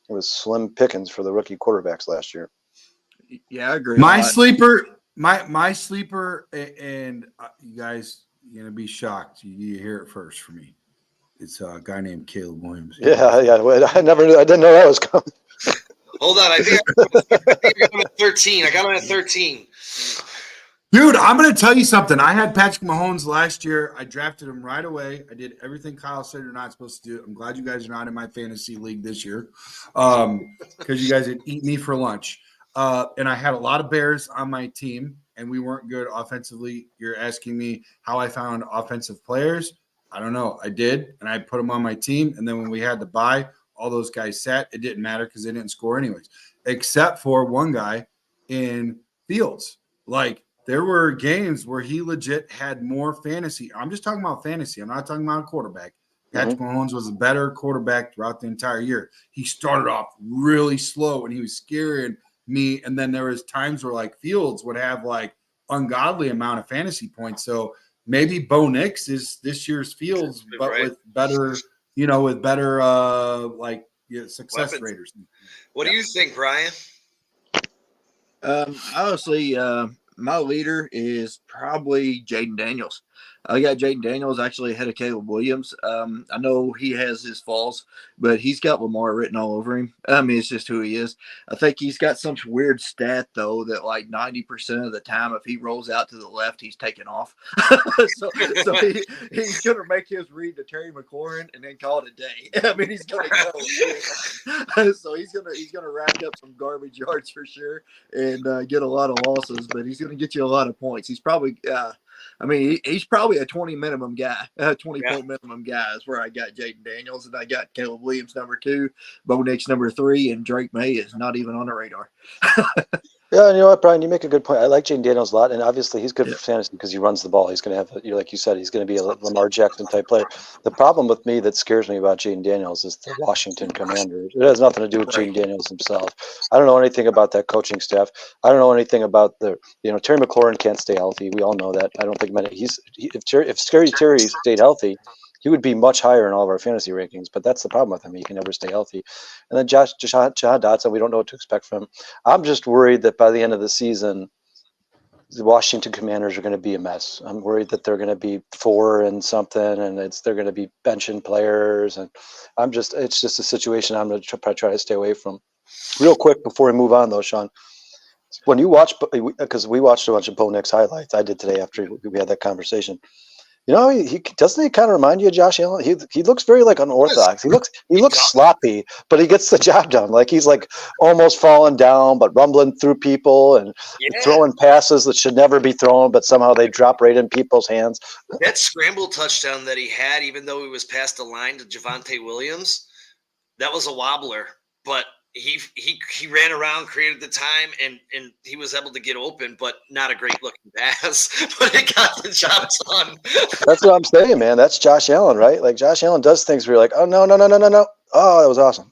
it was slim pickings for the rookie quarterbacks last year. Yeah, I agree. My sleeper, and you guys, you're going to be shocked. You hear it first from me. It's a guy named Caleb Williams. Yeah. I didn't know that was coming. Hold on, I think I got him at 13. I got him at 13. Dude, I'm going to tell you something. I had Patrick Mahomes last year. I drafted him right away. I did everything Kyle said you're not supposed to do. I'm glad you guys are not in my fantasy league this year because you guys would eat me for lunch. And I had a lot of Bears on my team, and we weren't good offensively. You're asking me how I found offensive players. I don't know. I did, and I put them on my team. And then when we had to buy, all those guys sat. It didn't matter because they didn't score anyways, except for one guy in Fields. Like, there were games where he legit had more fantasy. I'm just talking about fantasy. I'm not talking about a quarterback. Patrick Mahomes was a better quarterback throughout the entire year. He started off really slow, and he was scaring me. And then there was times where, like, Fields would have, like, ungodly amount of fantasy points. So maybe Bo Nix is this year's Fields, but with better – success Weapons. raters. What do you think, Brian? Honestly, my leader is probably Jaden Daniels. I got Jaden Daniels actually ahead of Caleb Williams. I know he has his flaws, but he's got Lamar written all over him. I mean, it's just who he is. I think he's got some weird stat, though, that like 90% of the time, if he rolls out to the left, he's taking off. so he's going to make his read to Terry McLaurin and then call it a day. I mean, he's going to go. So he's going to rack up some garbage yards for sure and get a lot of losses, but he's going to get you a lot of points. He's probably he's probably a 20 minimum guy, 20-point minimum guy is where I got Jaden Daniels, and I got Caleb Williams number 2, Bo Nix number 3, and Drake May is not even on the radar. Yeah, you know what, Brian, you make a good point. I like Jaden Daniels a lot, and obviously he's good for fantasy because he runs the ball. He's going to have, like you said, he's going to be a Lamar Jackson type player. The problem with me that scares me about Jaden Daniels is the Washington Commanders. It has nothing to do with Jaden Daniels himself. I don't know anything about that coaching staff. I don't know anything about Terry McLaurin can't stay healthy. We all know that. I don't think if Scary Terry stayed healthy, he would be much higher in all of our fantasy rankings, but that's the problem with him. He can never stay healthy. And then Jahan Dotson, we don't know what to expect from him. I'm just worried that by the end of the season, the Washington Commanders are going to be a mess. I'm worried that they're going to be 4 and something, and they're going to be benching players. And it's just a situation I'm going to try to stay away from. Real quick before we move on, though, Sean, when you watch, because we watched a bunch of Bo Nix highlights, I did today after we had that conversation. He doesn't he kind of remind you of Josh Allen? He looks very like unorthodox. He looks sloppy, but he gets the job done. Like he's like almost falling down, but rumbling through people and throwing passes that should never be thrown, but somehow they drop right in people's hands. That scramble touchdown that he had, even though he was past the line to Javonte Williams, that was a wobbler, but he ran around, created the time, and he was able to get open, but not a great looking pass. But it got the job done. That's what I'm saying, man. That's Josh Allen, right? Like Josh Allen does things where you're like, oh no. Oh, that was awesome.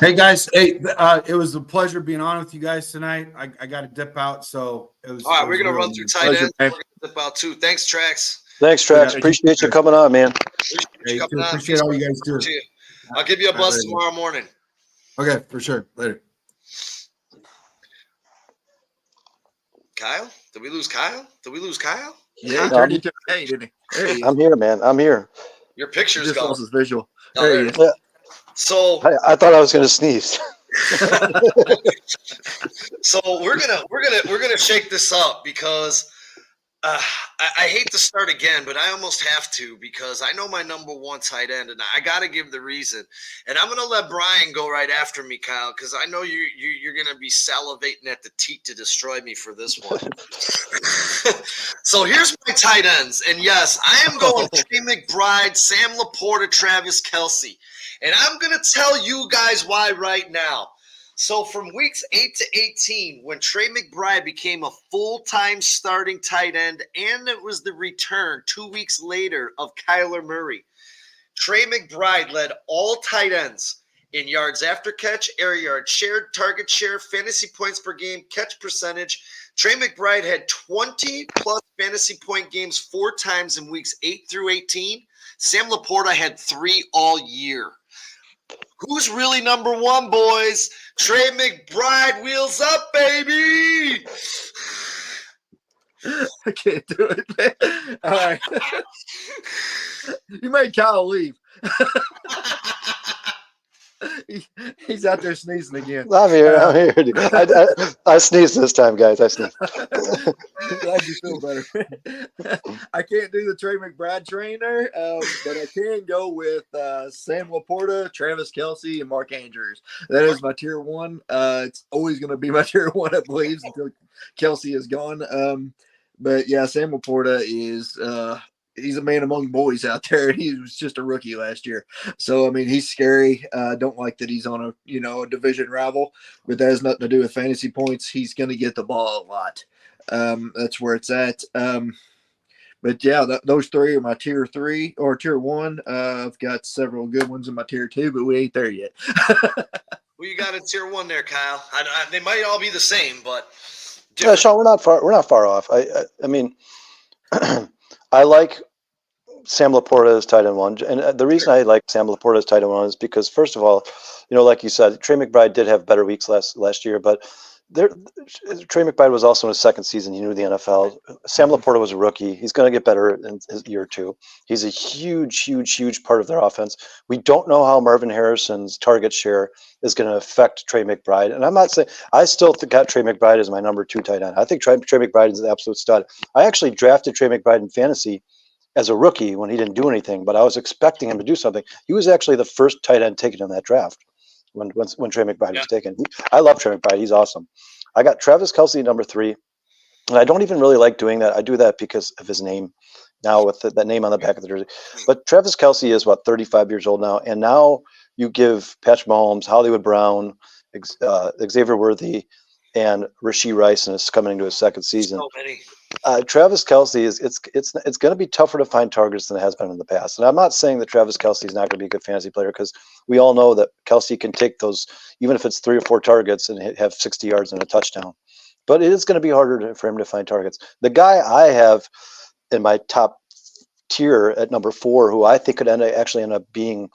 Hey guys, it was a pleasure being on with you guys tonight. I got to dip out, so it was. All right, we're gonna run through tight ends. We're gonna dip out too. Thanks, Trax. Thanks, Trax. Appreciate you coming on, man. Appreciate all you guys do. I'll give you a buzz tomorrow morning. Okay, for sure. Later. Kyle? Did we lose Kyle? Yeah, he turned into a day, didn't he? There he is. I'm here, man. I'm here. Your picture's Just gone. lost his visual. Oh, There he is. Yeah. So I thought I was going to sneeze. we're gonna shake this up because I hate to start again, but I almost have to because I know my number one tight end, and I got to give the reason. And I'm going to let Brian go right after me, Kyle, because I know you're going to be salivating at the teat to destroy me for this one. So here's my tight ends, and yes, I am going Trey McBride, Sam Laporta, Travis Kelce, and I'm going to tell you guys why right now. So from weeks 8 to 18, when Trey McBride became a full-time starting tight end, and it was the return 2 weeks later of Kyler Murray, Trey McBride led all tight ends in yards after catch, air yard share, target share, fantasy points per game, catch percentage. Trey McBride had 20-plus fantasy point games 4 times in weeks 8 through 18. Sam Laporta had 3 all year. Who's really number one, boys? Trey McBride, wheels up, baby! I can't do it, man. All right. You made Kyle leave. He's out there sneezing again. I'm here. I sneezed this time, guys. I sneezed. Glad you feel better. I can't do the Trey McBride trainer, but I can go with Sam Laporta, Travis Kelce, and Mark Andrews. That is my tier one. It's always going to be my tier one, I believe, until Kelce is gone. But yeah, Sam Laporta is he's a man among boys out there. He was just a rookie last year. So, I mean, he's scary. Don't like that he's on a division rival, but that has nothing to do with fantasy points. He's going to get the ball a lot. That's where it's at. But yeah, those 3 are my tier 3 or tier 1. I've got several good ones in my tier 2, but we ain't there yet. Well, you got a tier 1 there, Kyle. They might all be the same, but yeah, Sean, we're not far off. I mean, I like Sam Laporta as tight end 1, and the reason I like Sam Laporta as tight end 1 is because, first of all, like you said, Trey McBride did have better weeks last year, but Trey McBride was also in his second season. He knew the NFL. Sam Laporta was a rookie. He's going to get better in his year 2. He's a huge part of their offense. We don't know how Marvin Harrison's target share is going to affect Trey McBride. And I'm not saying I still got Trey McBride as my number 2 tight end. I think Trey McBride is an absolute stud. I actually drafted Trey McBride in fantasy as a rookie when he didn't do anything, but I was expecting him to do something. He was actually the first tight end taken in that draft when Trey McBride was taken. I love Trey McBride. He's awesome. I got Travis Kelce number 3, and I don't even really like doing that. I do that because of his name now with that name on the back of the jersey. But Travis Kelce is 35 years old now, and now you give Patrick Mahomes, Hollywood Brown, Xavier Worthy, and Rashee Rice, and it's coming into his second season. So many. Travis Kelce it's going to be tougher to find targets than it has been in the past. And I'm not saying that Travis Kelce is not going to be a good fantasy player, because we all know that Kelce can take those, even if it's 3 or 4 targets, and have 60 yards and a touchdown. But it is going to be harder for him to find targets. The guy I have in my top tier at number 4, who I think could actually end up being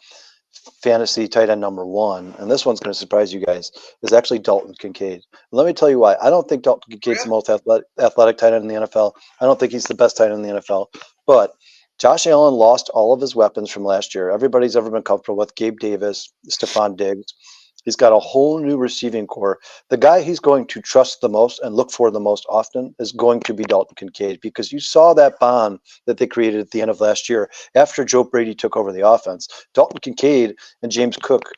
fantasy tight end number 1, and this one's going to surprise you guys, is actually Dalton Kincaid. Let me tell you why. I don't think Dalton Kincaid's the most athletic tight end in the NFL. I don't think he's the best tight end in the NFL. But Josh Allen lost all of his weapons from last year. Everybody's ever been comfortable with Gabe Davis, Stephon Diggs. He's got a whole new receiving core. The guy he's going to trust the most and look for the most often is going to be Dalton Kincaid, because you saw that bond that they created at the end of last year after Joe Brady took over the offense. Dalton Kincaid and James Cook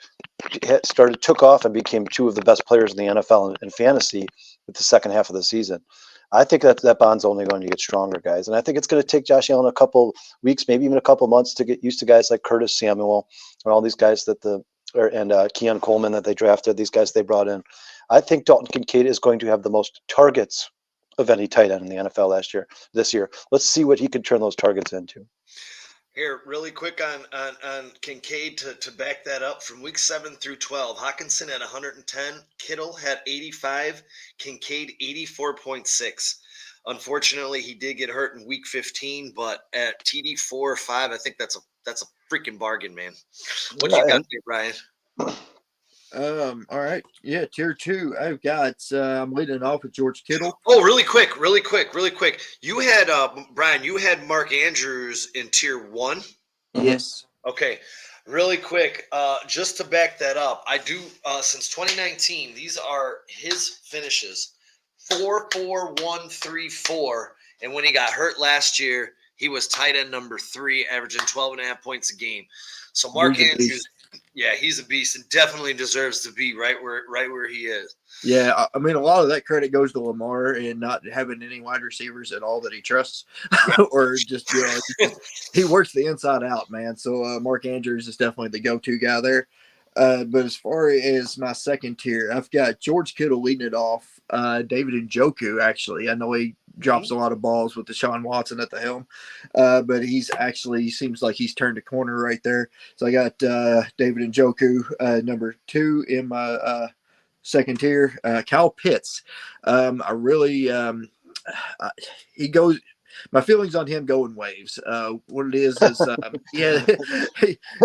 took off and became 2 of the best players in the NFL in fantasy with the second half of the season. I think that bond's only going to get stronger, guys. And I think it's going to take Josh Allen a couple weeks, maybe even a couple months, to get used to guys like Curtis Samuel and all these guys and Keon Coleman that they drafted, these guys they brought in. I think Dalton Kincaid is going to have the most targets of any tight end in the NFL this year. Let's see what he can turn those targets into. Here, really quick on Kincaid to back that up. From week 7 through 12, Hawkinson had 110, Kittle had 85, Kincaid 84.6. Unfortunately, he did get hurt in week 15, but at TD 4 or 5, I think that's a freaking bargain, man. What you got there, Brian? All right. Yeah, tier 2. I've got I'm leading off with George Kittle. Oh, really quick. You had Brian, you had Mark Andrews in tier 1? Yes. Okay. Really quick, just to back that up, I do since 2019, these are his finishes. 4-4-1-3-4 And when he got hurt last year, he was tight end number 3, averaging 12.5 points a game. So Mark He's a Andrews, beast. yeah, he's a beast and definitely deserves to be right where he is. Yeah, I mean, a lot of that credit goes to Lamar and not having any wide receivers at all that he trusts, or just he works the inside out, man. So Mark Andrews is definitely the go-to guy there. But as far as my second tier, I've got George Kittle leading it off. David Njoku, actually, I know he drops a lot of balls with Deshaun Watson at the helm, but he seems like he's turned a corner right there. So I got David Njoku, number 2 in my second tier. Kyle Pitts. I really, he goes. My feelings on him go in waves. What it is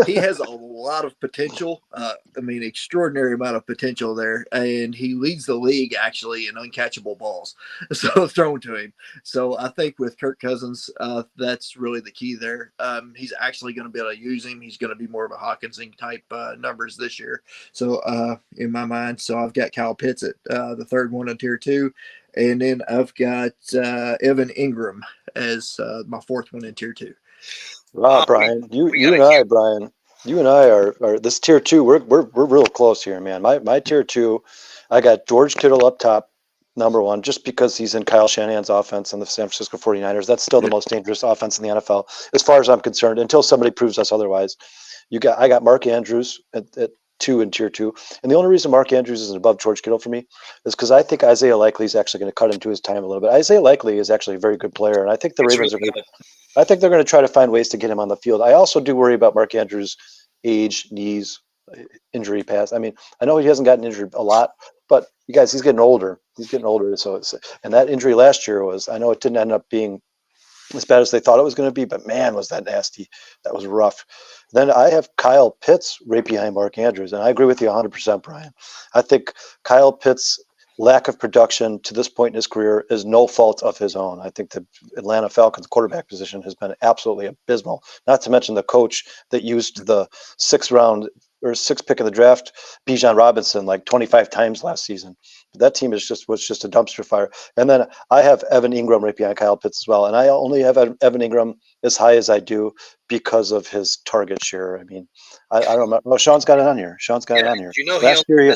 he has a lot of potential. I mean, extraordinary amount of potential there, and he leads the league actually in uncatchable balls, so thrown to him. So I think with Kirk Cousins, that's really the key there. He's actually going to be able to use him. He's going to be more of a Hawkinsing type numbers this year. So in my mind, so I've got Kyle Pitts at the third one in tier 2. And then I've got Evan Ingram as my fourth one in tier 2. Wow, Brian, you and I, Brian, you and I are this tier 2. We're real close here, man. My tier 2, I got George Kittle up top, number 1, just because he's in Kyle Shanahan's offense and the San Francisco 49ers. That's still the most dangerous offense in the NFL, as far as I'm concerned, until somebody proves us otherwise. I got Mark Andrews at 2 in tier 2, and the only reason Mark Andrews is above George Kittle for me is because I think Isaiah Likely is actually going to cut into his time a little bit. Isaiah Likely is actually a very good player, and I think the Ravens really I think they're going to try to find ways to get him on the field. I also do worry about Mark Andrews' age, knees, injury past. I mean, I know he hasn't gotten injured a lot, but you guys, he's getting older. So and that injury last year I know it didn't end up being as bad as they thought it was going to be, but man, was that nasty. That was rough. Then I have Kyle Pitts right behind Mark Andrews, and I agree with you 100%, Brian. I think Kyle Pitts' lack of production to this point in his career is no fault of his own. I think the Atlanta Falcons quarterback position has been absolutely abysmal, not to mention the coach that used the 6th pick of the draft, Bijan Robinson, like 25 times last season. That team was just a dumpster fire. And then I have Evan Ingram right behind Kyle Pitts as well. And I only have Evan Ingram as high as I do because of his target share. I mean, I don't know. Oh, Sean's got it on here. Do you know Last year,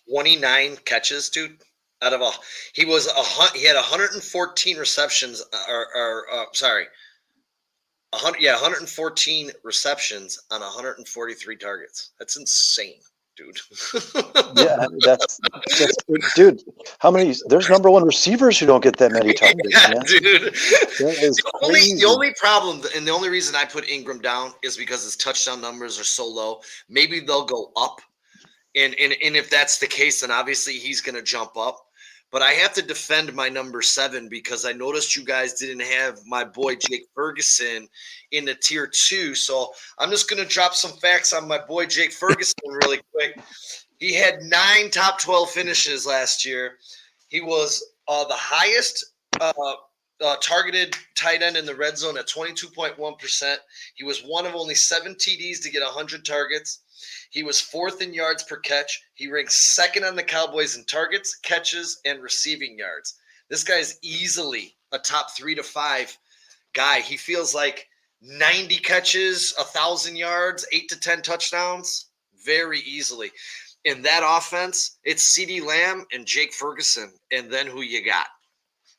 29 catches, dude? Out of he had 114 receptions, 114 receptions on 143 targets. That's insane, dude. Yeah, that's dude. How many? There's number 1 receivers who don't get that many targets, man. Dude. That is The only problem and the only reason I put Ingram down is because his touchdown numbers are so low. Maybe they'll go up, and if that's the case, then obviously he's going to jump up. But I have to defend my number 7 because I noticed you guys didn't have my boy Jake Ferguson in the tier 2. So I'm just going to drop some facts on my boy Jake Ferguson really quick. He had 9 top 12 finishes last year. He was the highest targeted tight end in the red zone at 22.1%. He was one of only 7 TDs to get 100 targets. He was 4th in yards per catch. He ranks 2nd on the Cowboys in targets, catches, and receiving yards. This guy is easily a top 3 to 5 guy. He feels like 90 catches, 1,000 yards, 8 to 10 touchdowns, very easily. In that offense, it's CeeDee Lamb and Jake Ferguson, and then who you got.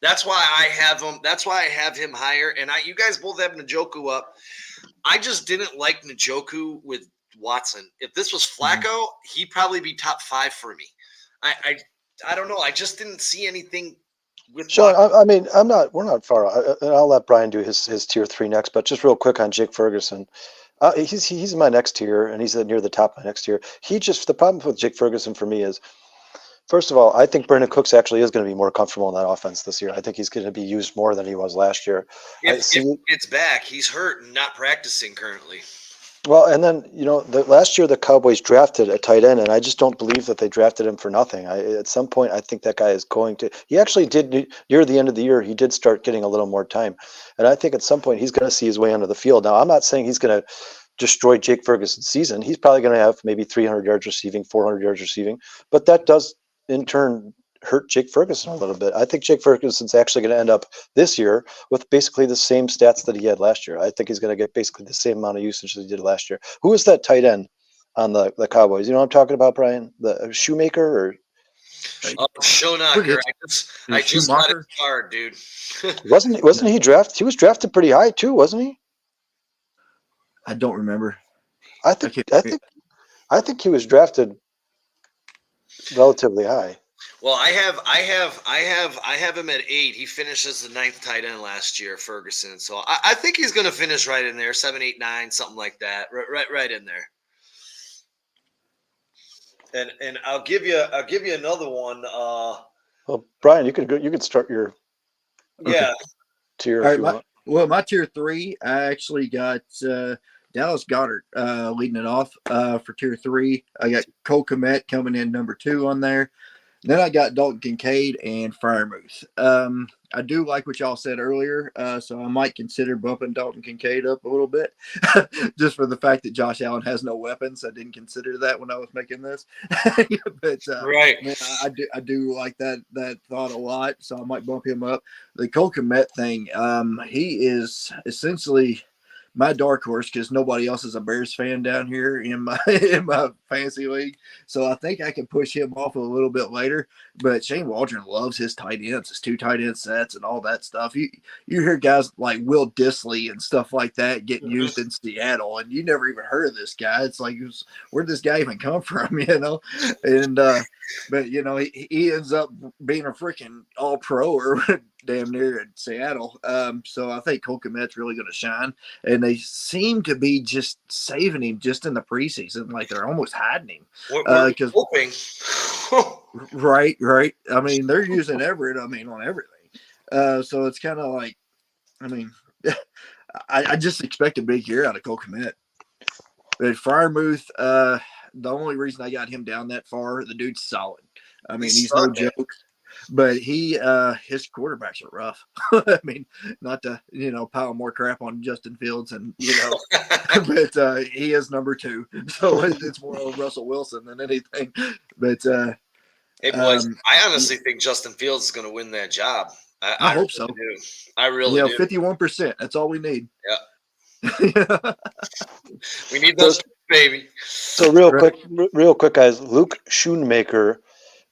That's why I have him. That's why I have him higher. And you guys both have Njoku up. I just didn't like Njoku with Watson. If this was Flacco, he'd probably be top 5 for me. I don't know. I just didn't see anything with Sean. I mean, we're not far. I'll let Brian do his tier 3 next. But just real quick on Jake Ferguson, he's in my next tier, and he's near the top of my next tier. The problem with Jake Ferguson for me is, first of all, I think Brandon Cooks actually is going to be more comfortable in that offense this year. I think he's going to be used more than he was last year. If it's back, he's hurt and not practicing currently. Well, and then, last year the Cowboys drafted a tight end, and I just don't believe that they drafted him for nothing. At some point, I think that guy is going to – he actually did near the end of the year, he did start getting a little more time. And I think at some point he's going to see his way onto the field. Now, I'm not saying he's going to destroy Jake Ferguson's season. He's probably going to have maybe 300 yards receiving, 400 yards receiving. But that does, in turn, hurt Jake Ferguson a little bit. I think Jake Ferguson's actually going to end up this year with basically the same stats that he had last year. I think he's going to get basically the same amount of usage that he did last year. Who is that tight end on the Cowboys? You know what I'm talking about, Brian? The Shoemaker or Oh, Schonacker. I just got it Schumacher? hard, dude. wasn't he drafted? He was drafted pretty high too, wasn't he? I don't remember. I think he was drafted relatively high. Well, I have him at 8. He finished as the 9th tight end last year, Ferguson. So I think he's going to finish right in there, 7, 8, 9, something like that, right in there. And I'll give you another one. Well, Brian, you could start your Yeah. tier. All If you right, want. my tier 3, I actually got Dallas Goddard leading it off for tier 3. I got Cole Kmet coming in number 2 on there. Then I got Dalton Kincaid and Freiermuth. I do like what y'all said earlier, so I might consider bumping Dalton Kincaid up a little bit, just for the fact that Josh Allen has no weapons. I didn't consider that when I was making this, but Right. man, I do like that thought a lot, so I might bump him up. The Cole Kmet thing, he is essentially my dark horse because nobody else is a Bears fan down here in my fantasy league. So I think I can push him off a little bit later. But Shane Waldron loves his tight ends, his 2 tight end sets and all that stuff. You hear guys like Will Dissly and stuff like that getting used in Seattle, and you never even heard of this guy. It's like, where'd this guy even come from, you know? And but you know, he ends up being a freaking all pro or damn near in Seattle. So I think Cole Kmet's really going to shine. And they seem to be just saving him just in the preseason. Like they're almost hiding him. We're hoping. Right. I mean, they're using Everett, on everything. So it's kind of like, I mean, I just expect a big year out of Cole Kmet. But Freiermuth, the only reason I got him down that far, the dude's solid. I mean, he's no joke. But his quarterbacks are rough. I mean, not to pile more crap on Justin Fields and but he is number 2, so it's more of Russell Wilson than anything. But hey boys, I honestly think Justin Fields is going to win that job. I hope so. Do. I really do. 51%. That's all we need. Yeah. We need those, baby. So real quick, guys. Luke Schoonmaker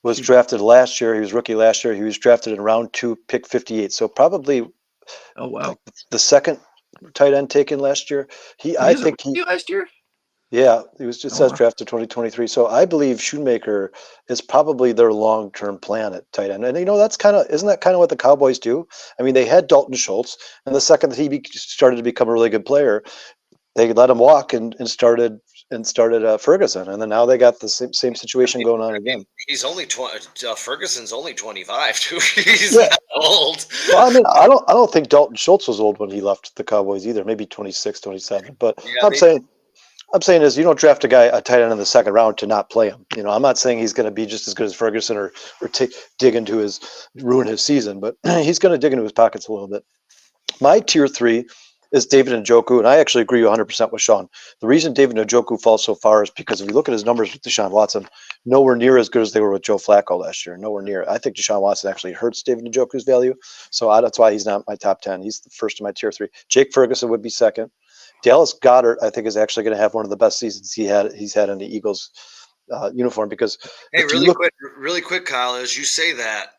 was drafted last year. He was rookie last year. He was drafted in round 2, pick 58. So probably, the second tight end taken last year. I think last year. Yeah, he was just says drafted 2023. So I believe Schoonmaker is probably their long-term plan at tight end. And isn't that kind of what the Cowboys do? I mean, they had Dalton Schultz, and the second that he started to become a really good player, they let him walk and started Ferguson, and then now they got the same situation going on again. He's only Ferguson's only 25 too. He's not old. Well, I mean, I don't think Dalton Schultz was old when he left the Cowboys either. Maybe 26, 27. But yeah, I'm saying is you don't draft a tight end in the second round to not play him. I'm not saying he's going to be just as good as Ferguson or ruin his season, but he's going to dig into his pockets a little bit. My tier 3 is David Njoku, and I actually agree 100% with Sean. The reason David Njoku falls so far is because if you look at his numbers with Deshaun Watson, nowhere near as good as they were with Joe Flacco last year. Nowhere near. I think Deshaun Watson actually hurts David Njoku's value, so that's why he's not my top 10. He's the first in my tier 3. Jake Ferguson would be second. Dallas Goedert, I think, is actually going to have one of the best seasons he's had in the Eagles uniform because. Hey, really quick, Kyle. As you say that,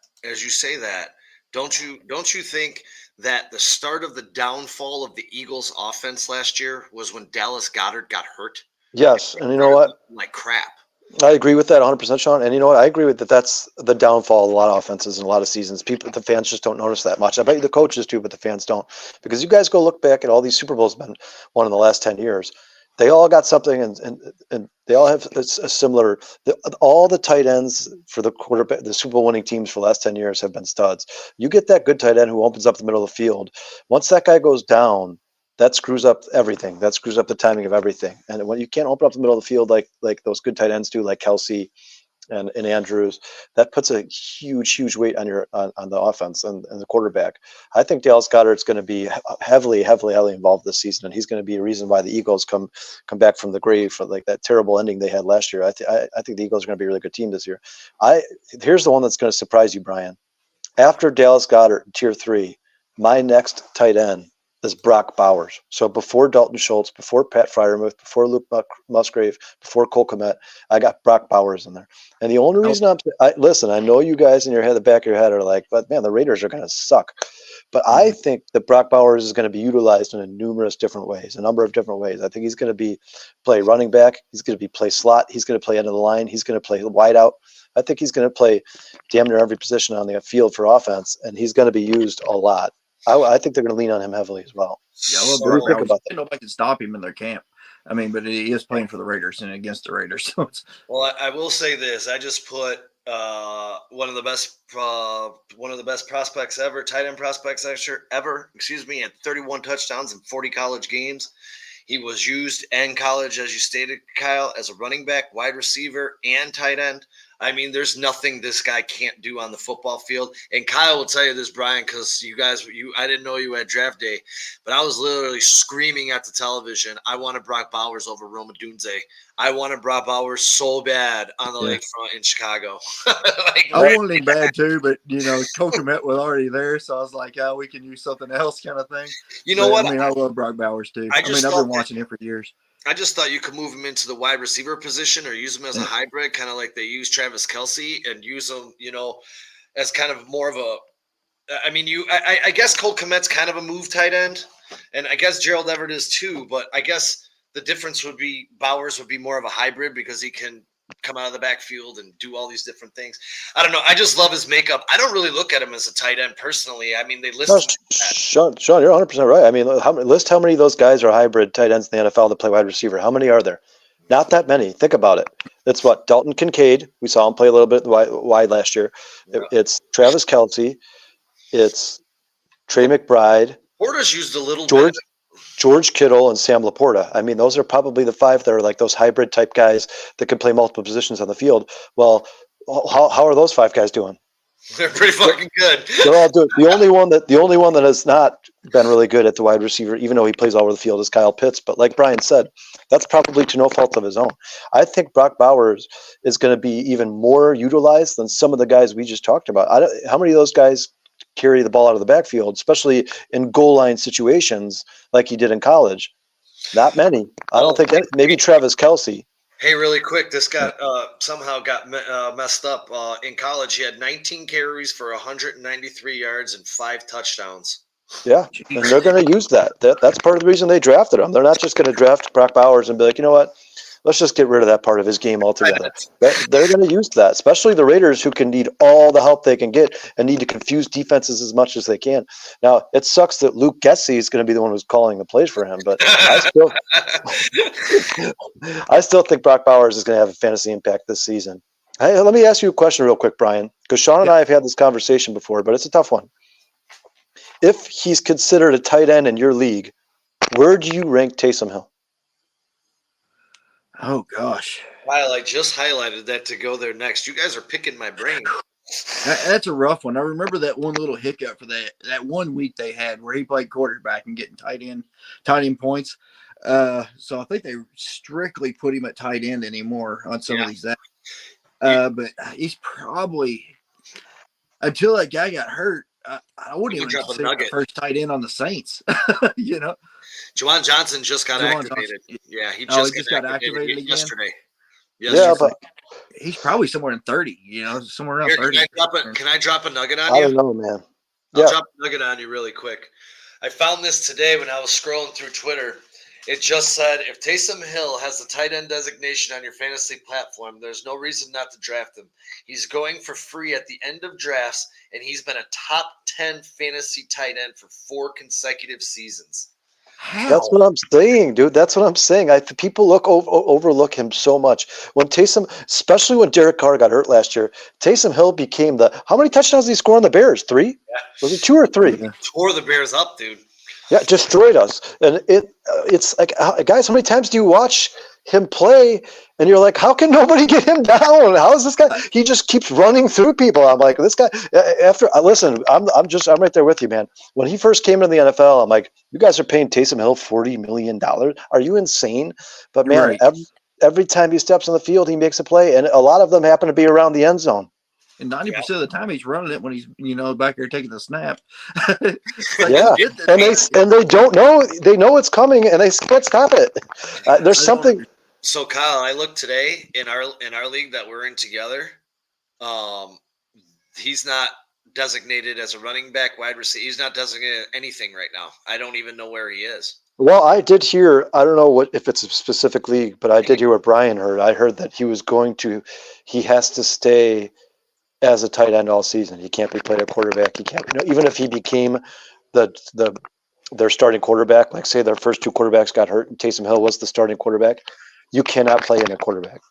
don't you think that the start of the downfall of the Eagles' offense last year was when Dallas Goedert got hurt? Yes, and you know what? Like crap. I agree with that 100%, Sean. And you know what? I agree with that. That's the downfall of a lot of offenses and a lot of seasons. The fans just don't notice that much. I bet you the coaches do, but the fans don't. Because you guys go look back at all these Super Bowls been won in the last 10 years. They all got something, and they all have a similar. All the tight ends for the quarterback, the Super Bowl winning teams for the last 10 years have been studs. You get that good tight end who opens up the middle of the field. Once that guy goes down, that screws up everything. That screws up the timing of everything. And when you can't open up the middle of the field like those good tight ends do, like Kelsey and Andrews, that puts a huge weight on your on the offense and the quarterback. I think Dallas Goedert's going to be heavily involved this season, and he's going to be a reason why the Eagles come back from the grave for like that terrible ending they had last year. I think the Eagles are going to be a really good team this year. Here's the one that's going to surprise you, Brian. After Dallas Goedert, tier 3, my next tight end is Brock Bowers. So before Dalton Schultz, before Pat Freiermuth, before Luke Musgrave, before Cole Kmet, I got Brock Bowers in there. And the only reason listen, I know you guys in the back of your head are like, but man, the Raiders are going to suck. But I think that Brock Bowers is going to be utilized in a number of different ways. I think he's going to play running back. He's going to play slot. He's going to play end of the line. He's going to play wide out. I think he's going to play damn near every position on the field for offense, and he's going to be used a lot. I think they're going to lean on him heavily as well. Yeah, well, What do you think about that? Nobody can stop him in their camp. I mean, but he is playing for the Raiders and against the Raiders. So it's, Well, I will say this: I just put one of the best prospects ever, tight end prospects ever. Had 31 touchdowns in 40 college games. He was used in college, as you stated, Kyle, as a running back, wide receiver, and tight end. I mean, there's nothing this guy can't do on the football field. And Kyle will tell you this, Brian, because I didn't know you had draft day, but I was literally screaming at the television, I wanted Brock Bowers over Rome Odunze. I wanted Brock Bowers so bad on the lakefront in Chicago. I wanted him bad too, but Cole Kmet was already there, so I was like, we can use something else kind of thing. You know what? I mean, I love Brock Bowers too. I've been watching him for years. I just thought you could move him into the wide receiver position or use him as a hybrid, kind of like they use Travis Kelce, and use him, as kind of more of a. I guess Cole Kmet's kind of a move tight end, and I guess Gerald Everett is too. But I guess the difference would be Bowers would be more of a hybrid because he can come out of the backfield and do all these different things. I don't know. I just love his makeup. I don't really look at him as a tight end personally. I mean, they list him Sean, you're 100% right. I mean, list how many of those guys are hybrid tight ends in the NFL that play wide receiver. How many are there? Not that many. Think about it. It's what? Dalton Kincaid. We saw him play a little bit wide last year. Yeah. It's Travis Kelce. It's Trey McBride. Porter's used a little bit. George Kittle and Sam Laporta. I mean, those are probably the 5 that are like those hybrid type guys that can play multiple positions on the field. Well, how are those 5 guys doing? They're pretty fucking good. They're all doing. The only one that has not been really good at the wide receiver, even though he plays all over the field, is Kyle Pitts. But like Brian said, that's probably to no fault of his own. I think Brock Bowers is going to be even more utilized than some of the guys we just talked about. How many of those guys carry the ball out of the backfield, especially in goal line situations like he did in college? Not many. I don't think maybe Travis Kelce. Hey, really quick, this somehow got messed up. In college, he had 19 carries for 193 yards and 5 touchdowns. Yeah, and they're going to use that. That's part of the reason they drafted him. They're not just going to draft Brock Bowers and be like, you know what? Let's just get rid of that part of his game altogether. They're going to use that, especially the Raiders, who can need all the help they can get and need to confuse defenses as much as they can. Now, it sucks that Luke Getsy is going to be the one who's calling the plays for him, but I still think Brock Bowers is going to have a fantasy impact this season. Hey, let me ask you a question real quick, Brian, because Sean and I have had this conversation before, but it's a tough one. If he's considered a tight end in your league, where do you rank Taysom Hill? Oh, gosh. Kyle, I just highlighted that to go there next. You guys are picking my brain. That's a rough one. I remember that one little hiccup for that 1 week they had where he played quarterback and getting tight end points. So I think they strictly put him at tight end anymore on some of these. But he's probably, until that guy got hurt, I wouldn't even consider the first tight end on the Saints. Juwan Johnson just got activated. Yeah, he just got activated again? Yesterday. Yeah, but he's probably somewhere in 30, somewhere around 30. Can I drop a nugget on you? I don't know, man. I'll drop a nugget on you really quick. I found this today when I was scrolling through Twitter. It just said, if Taysom Hill has the tight end designation on your fantasy platform, there's no reason not to draft him. He's going for free at the end of drafts, and he's been a top 10 fantasy tight end for 4 consecutive seasons. How? That's what I'm saying, dude. That's what I'm saying. People overlook him so much. When Taysom, especially when Derek Carr got hurt last year, Taysom Hill became how many touchdowns did he score on the Bears? 3? Yeah. Was it 2 or 3? Tore the Bears up, dude. Yeah, destroyed us. And it's like, guys, how many times do you watch him play, and you're like, how can nobody get him down? How is this guy? He just keeps running through people. I'm like, this guy. Listen, I'm right there with you, man. When he first came into the NFL, I'm like, you guys are paying Taysom Hill $40 million. Are you insane? But man, Right. every time he steps on the field, he makes a play, and a lot of them happen to be around the end zone. And 90% of the time he's running it when he's, back there taking the snap. Like, Yeah, and they don't know. They know it's coming, and they can't stop it. There's something. So Kyle, I looked today in our league that we're in together. He's not designated as a running back, wide receiver. He's not designated anything right now. I don't even know where he is. Well, I did hear. I don't know if it's a specific league, but I did hear what Brian heard. I heard that he has to stay as a tight end all season. He can't be playing a quarterback. He can't, even if he became their starting quarterback, like say their first two quarterbacks got hurt and Taysom Hill was the starting quarterback, you cannot play in a quarterback.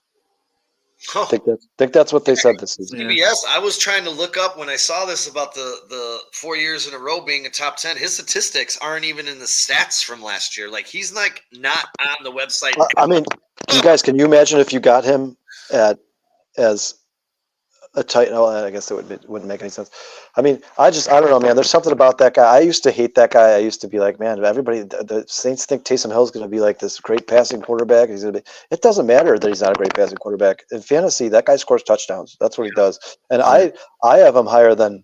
Oh. I think that's what they said this season. Yes, I was trying to look up when I saw this about the 4 years in a row being a top 10. His statistics aren't even in the stats from last year. Like he's like not on the website. I mean, you guys, can you imagine if you got him as a tight? No, I guess it wouldn't make any sense. I mean, I don't know, man. There's something about that guy. I used to hate that guy. I used to be like, man, everybody, the Saints think Taysom Hill is going to be like this great passing quarterback. It doesn't matter that he's not a great passing quarterback. In fantasy, that guy scores touchdowns. That's what he does. And I have him higher than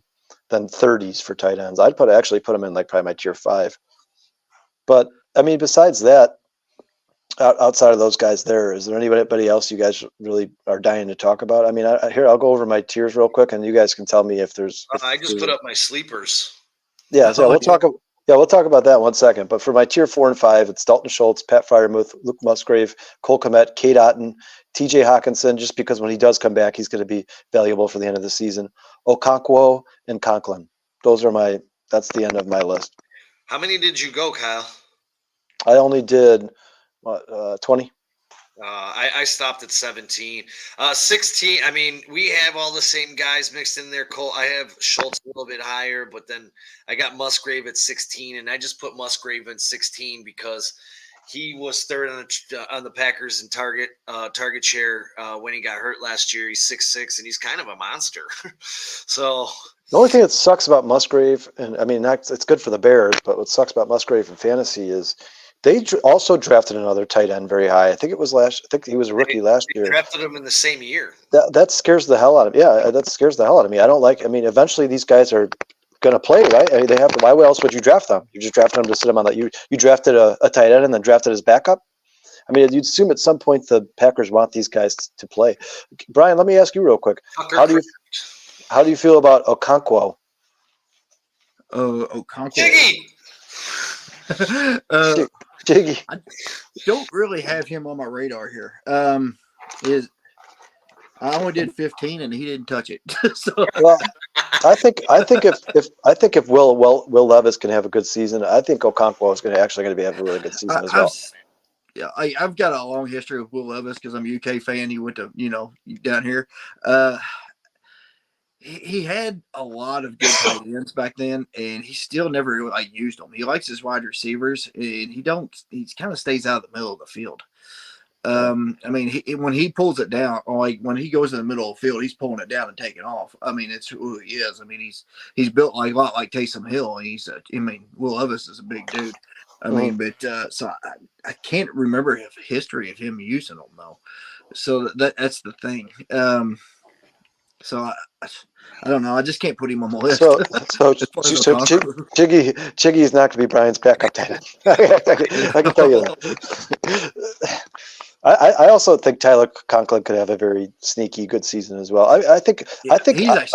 30s for tight ends. I'd actually put him in like probably my tier 5. But I mean, besides that, outside of those guys is there anybody else you guys really are dying to talk about? I mean, I'll go over my tiers real quick, and you guys can tell me if there's. I just put up my sleepers. Yeah, so we'll talk about that in 1 second. But for my tier 4 and 5, it's Dalton Schultz, Pat Freiermuth, Luke Musgrave, Cole Kmet, Kate Otten, T.J. Hawkinson. Just because when he does come back, he's going to be valuable for the end of the season. Okonkwo and Conklin. That's the end of my list. How many did you go, Kyle? I only did 20. I stopped at 17. 16, I mean, we have all the same guys mixed in there. Cole, I have Schultz a little bit higher, but then I got Musgrave at 16, and I just put Musgrave at 16 because he was third on the Packers in target share when he got hurt last year. He's 6'6", and he's kind of a monster. So the only thing that sucks about Musgrave, and I mean, it's good for the Bears, but what sucks about Musgrave in fantasy is they also drafted another tight end very high. I think he was a rookie last year. They drafted him in the same year. That scares the hell out of me. Yeah, that scares the hell out of me. Eventually these guys are going to play, right? I mean, they have to. Why else would you draft them? You just drafted them to sit them on that. You drafted a tight end and then drafted his backup. I mean, you'd assume at some point the Packers want these guys to play. Brian, let me ask you real quick. How do you feel about Okonkwo? Okonkwo. Jiggy. I don't really have him on my radar here. I only did 15 and he didn't touch it. So. Well, I think if Will Levis can have a good season, I think Okonkwo is going to have a really good season as well. I've got a long history with Will Levis because I'm a UK fan. He went to down here. He had a lot of good tight ends back then, and he still never really used them. He likes his wide receivers, and he kind of stays out of the middle of the field. I mean, when he pulls it down, like when he goes in the middle of the field, he's pulling it down and taking off. I mean, it's who he is. I mean, he's built like a lot like Taysom Hill, and Will Levis is a big dude. I mean, but so I can't remember the history of him using them though. So that's the thing. So I don't know. I just can't put him on the list. So Chiggy is not going to be Brian's backup tight end. I can tell you that. I also think Tyler Conklin could have a very sneaky good season as well. I think he's actually good.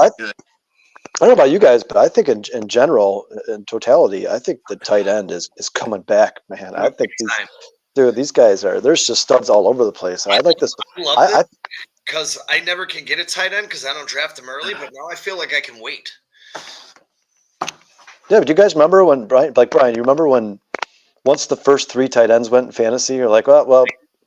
I don't know about you guys, but I think in general, in totality, I think the tight end is coming back, man. I think these guys there's just studs all over the place. I like this. Because I never can get a tight end because I don't draft them early, but now I feel like I can wait. Yeah, but you guys remember when Brian, you remember when once the first 3 tight ends went in fantasy, you're like, well,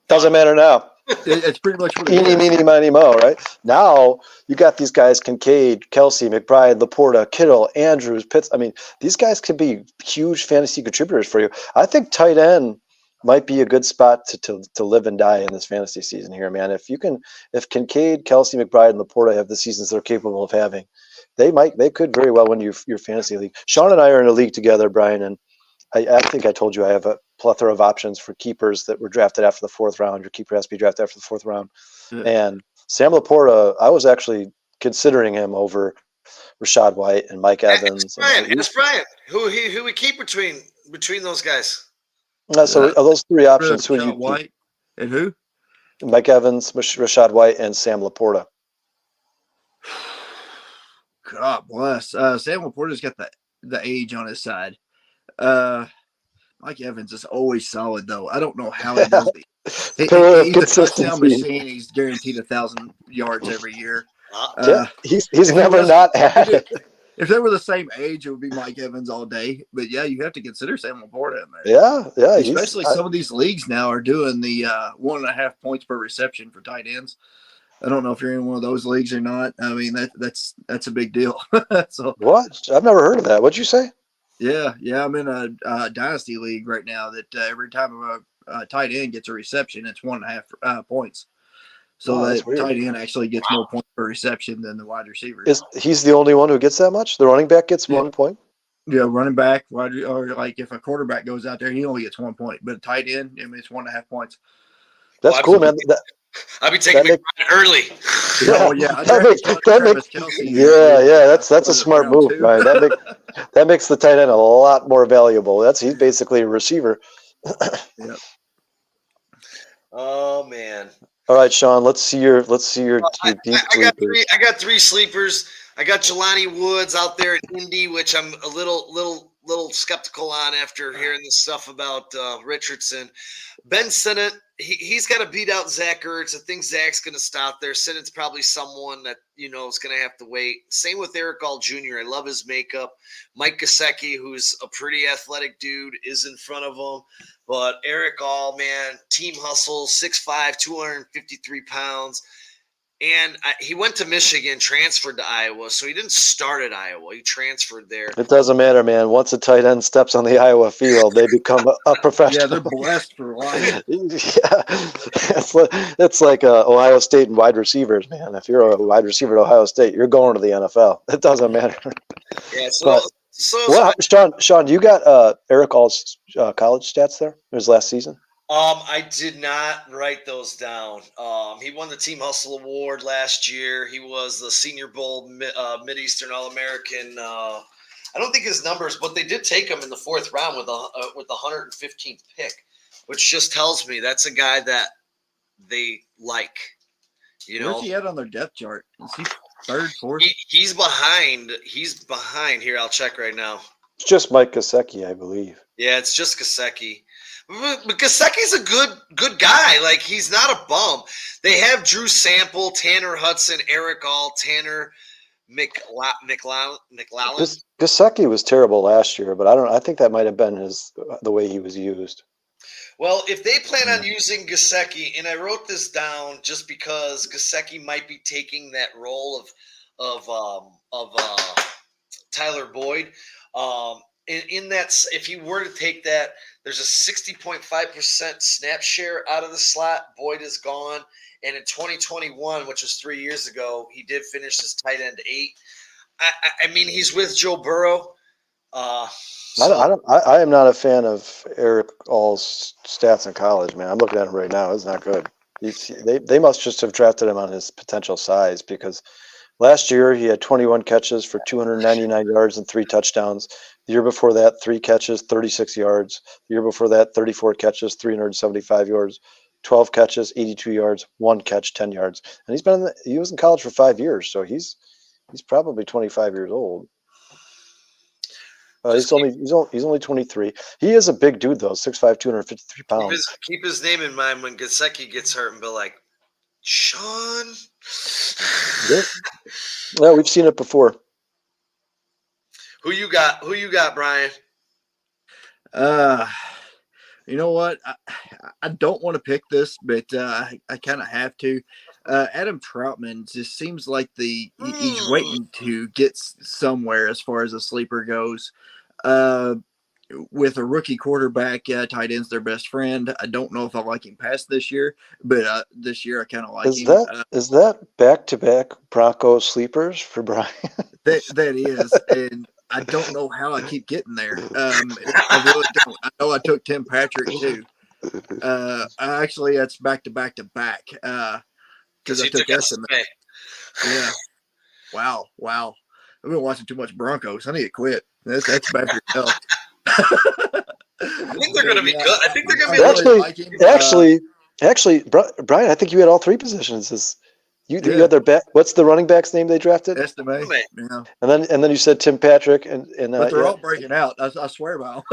doesn't matter now. It's pretty much what Eeny, meeny, miny, mo, right? Now you got these guys, Kincaid, Kelsey, McBride, Laporta, Kittle, Andrews, Pitts. I mean, these guys could be huge fantasy contributors for you. I think tight end, might be a good spot to live and die in this fantasy season here, man. If Kincaid, Kelsey, McBride, and Laporta have the seasons they're capable of having, they could very well win your fantasy league. Sean and I are in a league together, Brian, and I think I told you I have a plethora of options for keepers that were drafted after the fourth round. Your keeper has to be drafted after the fourth round. Yeah. And Sam Laporta, I was actually considering him over Rashad White and Mike Evans. Ask Brian. Who we keep between those guys? So of those three options, who do you White and who? Mike Evans, Rashad White, and Sam Laporta. God bless. Sam Laporta's got the age on his side. Mike Evans is always solid, though. I don't know how he does it. He's a touchdown machine. He's guaranteed 1,000 yards every year. He's never not had it. If they were the same age, it would be Mike Evans all day. But yeah, you have to consider Sam Laporta in there. Yeah. Especially some of these leagues now are doing the 1.5 points per reception for tight ends. I don't know if you're in one of those leagues or not. I mean, that's a big deal. So what? I've never heard of that. What'd you say? Yeah. I'm in a dynasty league right now that every time a tight end gets a reception, it's 1.5 points. So that tight end actually gets more points per reception than the wide receiver. He's the only one who gets that much? The running back gets 1 point? Yeah, running back, or like if a quarterback goes out there, he only gets 1 point. But a tight end, I mean, it's 1.5 points. That's cool, man. I'll be taking McBride early. That's a smart move, right? That makes the tight end a lot more valuable. He's basically a receiver. Yep. Oh man. All right, Sean. Let's see your deep sleepers. I got three sleepers. I got Jelani Woods out there at Indy, which I'm a little skeptical on after hearing this stuff about Richardson. Ben Sinnott, he's got to beat out Zach Ertz. I think Zach's going to stop there. Sinnott's probably someone that, is going to have to wait. Same with Eric All Jr. I love his makeup. Mike Gesicki, who's a pretty athletic dude, is in front of him. But Eric All, man, team hustle, 6'5", 253 pounds. And he went to Michigan, transferred to Iowa. So he didn't start at Iowa. He transferred there. It doesn't matter, man. Once a tight end steps on the Iowa field, they become a professional. Yeah, they're blessed for life. It's like Ohio State and wide receivers, man. If you're a wide receiver at Ohio State, you're going to the NFL. It doesn't matter. Yeah, Sean, you got Eric All's college stats there? His last season? I did not write those down. He won the Team Hustle Award last year. He was the Senior Bowl Mid-Eastern All-American. I don't think his numbers, but they did take him in the fourth round with the 115th pick, which just tells me that's a guy that they like. Where's he at on their depth chart? Is he third, fourth? He's behind. He's behind here. I'll check right now. It's just Mike Gesicki, I believe. Yeah, it's just Gesicki. But Gesicki's a good guy. Like, he's not a bum. They have Drew Sample, Tanner Hudson, Eric All, Tanner McLaughlin. Gesicki was terrible last year, but I think that might have been the way he was used. Well, if they plan on using Gesicki, and I wrote this down just because Gesicki might be taking that role of Tyler Boyd. In that, if he were to take that, there's a 60.5% snap share out of the slot. Boyd is gone. And in 2021, which was 3 years ago, he did finish as tight end 8. I mean, he's with Joe Burrow. I am not a fan of Eric All's stats in college, man. I'm looking at him right now. It's not good. They must just have drafted him on his potential size, because last year he had 21 catches for 299 yards and 3 touchdowns. The year before that, 3 catches, 36 yards. The year before that, 34 catches, 375 yards. 12 catches, 82 yards. 1 catch, 10 yards. And he was in college for 5 years, so he's probably 25 years old. He's only 23. He is a big dude though, 6'5", 253 pounds. Keep his name in mind when Gesicki gets hurt and be like, Sean. Yeah, we've seen it before. Who you got, Brian? You know what? I don't want to pick this, but I kind of have to. Adam Troutman just seems like he's waiting to get somewhere as far as a sleeper goes. with a rookie quarterback, tight end's their best friend. I don't know if I like him past this year, but this year I kind of like Is him. that back-to-back Broncos sleepers for Brian? That is, and I don't know how I keep getting there. I really don't. I know I took Tim Patrick too. Actually, that's back to back to back. Because I took Estimate. Yeah. Wow. I've been watching too much Broncos. I need to quit. That's bad for your health. I think they're going to be good. I think they're going to be Actually, like him. actually, Brian, I think you had all three positions. You had their back. What's the running back's name they drafted? Estimate. Yeah. And then you said Tim Patrick and But they're all breaking out. I swear by them.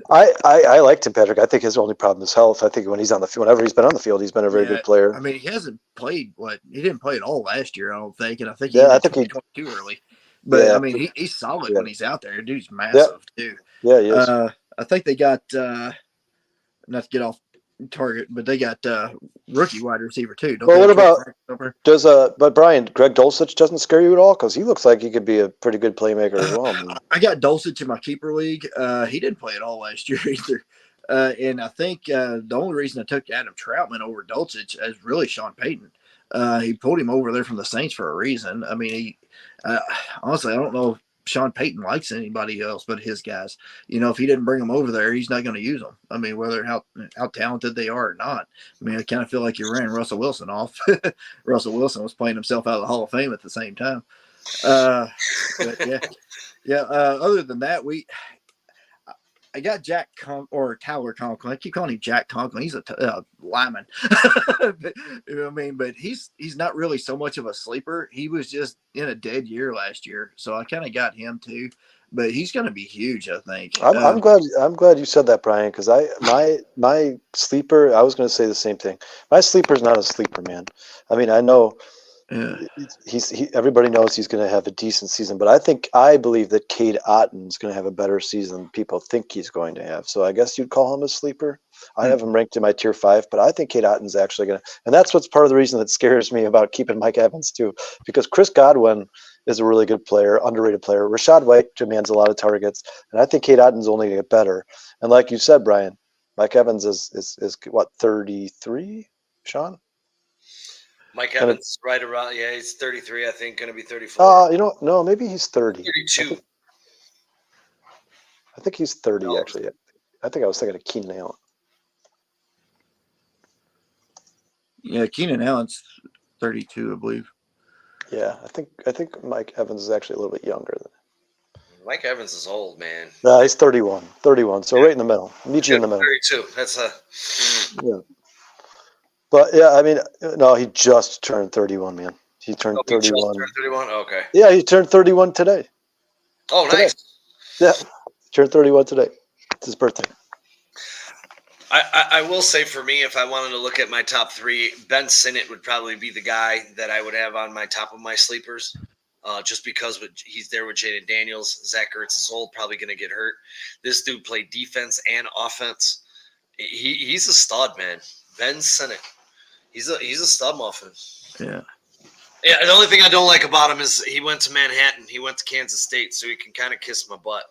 I like Tim Patrick. I think his only problem is health. I think when he's on the field, whenever he's been on the field, he's been a very good player. I mean, he hasn't played he didn't play at all last year, I don't think. And I think I think he too early. But I mean, he's solid when he's out there. Dude's massive too. Yeah, he is. I think they got not to get off target, but they got rookie wide receiver too. Well, what about but Brian, Greg Dulcich doesn't scare you at all? Because he looks like he could be a pretty good playmaker as well. I got Dulcich in my keeper league. He didn't play at all last year either. And I think the only reason I took Adam Troutman over Dulcich is really Sean Payton. He pulled him over there from the Saints for a reason. I mean, honestly, I don't know if Sean Payton likes anybody else but his guys. You know, if he didn't bring them over there, he's not going to use them. I mean, whether how talented they are or not. I mean, I kind of feel like you ran Russell Wilson off. Russell Wilson was playing himself out of the Hall of Fame at the same time. But yeah. Other than that, I got Tyler Conklin. I keep calling him Jack Conklin. He's a lineman. You know what I mean? But he's not really so much of a sleeper. He was just in a dead year last year, so I kind of got him too. But he's going to be huge, I think. I'm glad you said that, Brian, because my sleeper. I was going to say the same thing. My sleeper's not a sleeper, man. I mean, I know. Yeah. Everybody knows he's going to have a decent season, but I believe that Cade Otton's going to have a better season than people think he's going to have. So I guess you'd call him a sleeper. I have him ranked in my tier 5, but I think Cade Otton's actually going to, and that's what's part of the reason that scares me about keeping Mike Evans too, because Chris Godwin is a really good player, underrated player. Rachaad White demands a lot of targets, and I think Cade Otton's only going to get better. And like you said, Brian, Mike Evans is what, 33, Sean? Mike Evans, right around, he's 33, I think, going to be 34. No, maybe he's 30. 32. I think he's 30, actually. I think I was thinking of Keenan Allen. Yeah, Keenan Allen's 32, I believe. Yeah, I think Mike Evans is actually a little bit younger than Mike Evans is old, man. No, he's 31. 31, so right in the middle. Meet you in the middle. 32. That's yeah. But yeah, I mean, no, he just turned 31, man. He turned 31. He just turned 31? Okay. Yeah, he turned 31 today. Oh, nice. Today. Yeah, turned 31 today. It's his birthday. I will say for me, if I wanted to look at my top 3, Ben Sinnott would probably be the guy that I would have on my top of my sleepers. Just because he's there with Jaden Daniels. Zach Ertz is old, probably going to get hurt. This dude played defense and offense. He's a stud, man. Ben Sinnott. He's a stud muffin. Yeah. Yeah. The only thing I don't like about him is he went to Manhattan. He went to Kansas State, so he can kind of kiss my butt.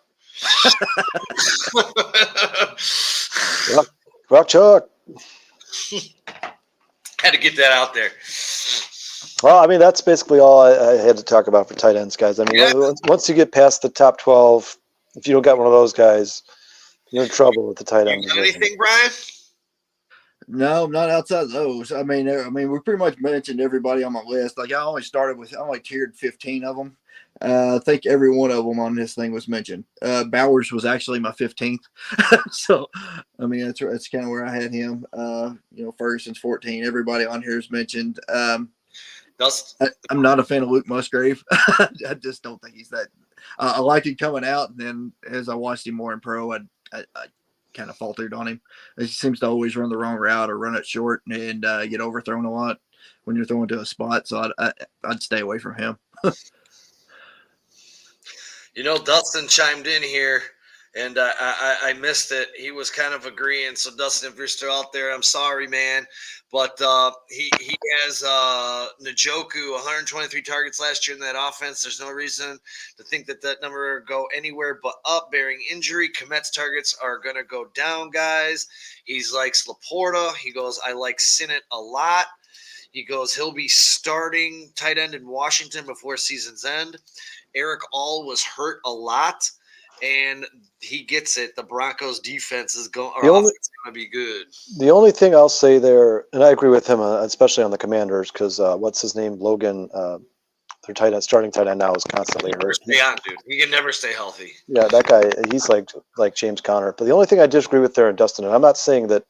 Rock Chalk. Had to get that out there. Well, I mean, that's basically all I had to talk about for tight ends, guys. I mean, once you get past the top 12, if you don't got one of those guys, you're in trouble with the tight end. You got anything, Brian? No, not outside of those. I mean, we pretty much mentioned everybody on my list. Like I only tiered 15 of them. I think every one of them on this thing was mentioned. Bowers was actually my 15th. So, I mean, that's kind of where I had him. Ferguson's 14. Everybody on here is mentioned. I'm not a fan of Luke Musgrave. I just don't think he's that. I liked him coming out, and then as I watched him more in pro, I kind of faltered on him. He seems to always run the wrong route or run it short and get overthrown a lot when you're throwing to a spot. So I'd stay away from him. Dustin chimed in here and I missed it. He was kind of agreeing. So Dustin, if you're still out there, I'm sorry, man. But he has Njoku 123 targets last year in that offense. There's no reason to think that number will go anywhere but up, bearing injury. Komet's targets are going to go down, guys. He's likes Laporta. He goes, I like Sinnott a lot. He goes, he'll be starting tight end in Washington before season's end. Eric All was hurt a lot, and he gets it. The Broncos' defense is going to be good. The only thing I'll say there, and I agree with him, especially on the Commanders, because what's his name, Logan, their starting tight end now is constantly hurt. Stay on, dude. He can never stay healthy. Yeah, that guy, he's like James Conner. But the only thing I disagree with there, Dustin, and I'm not saying that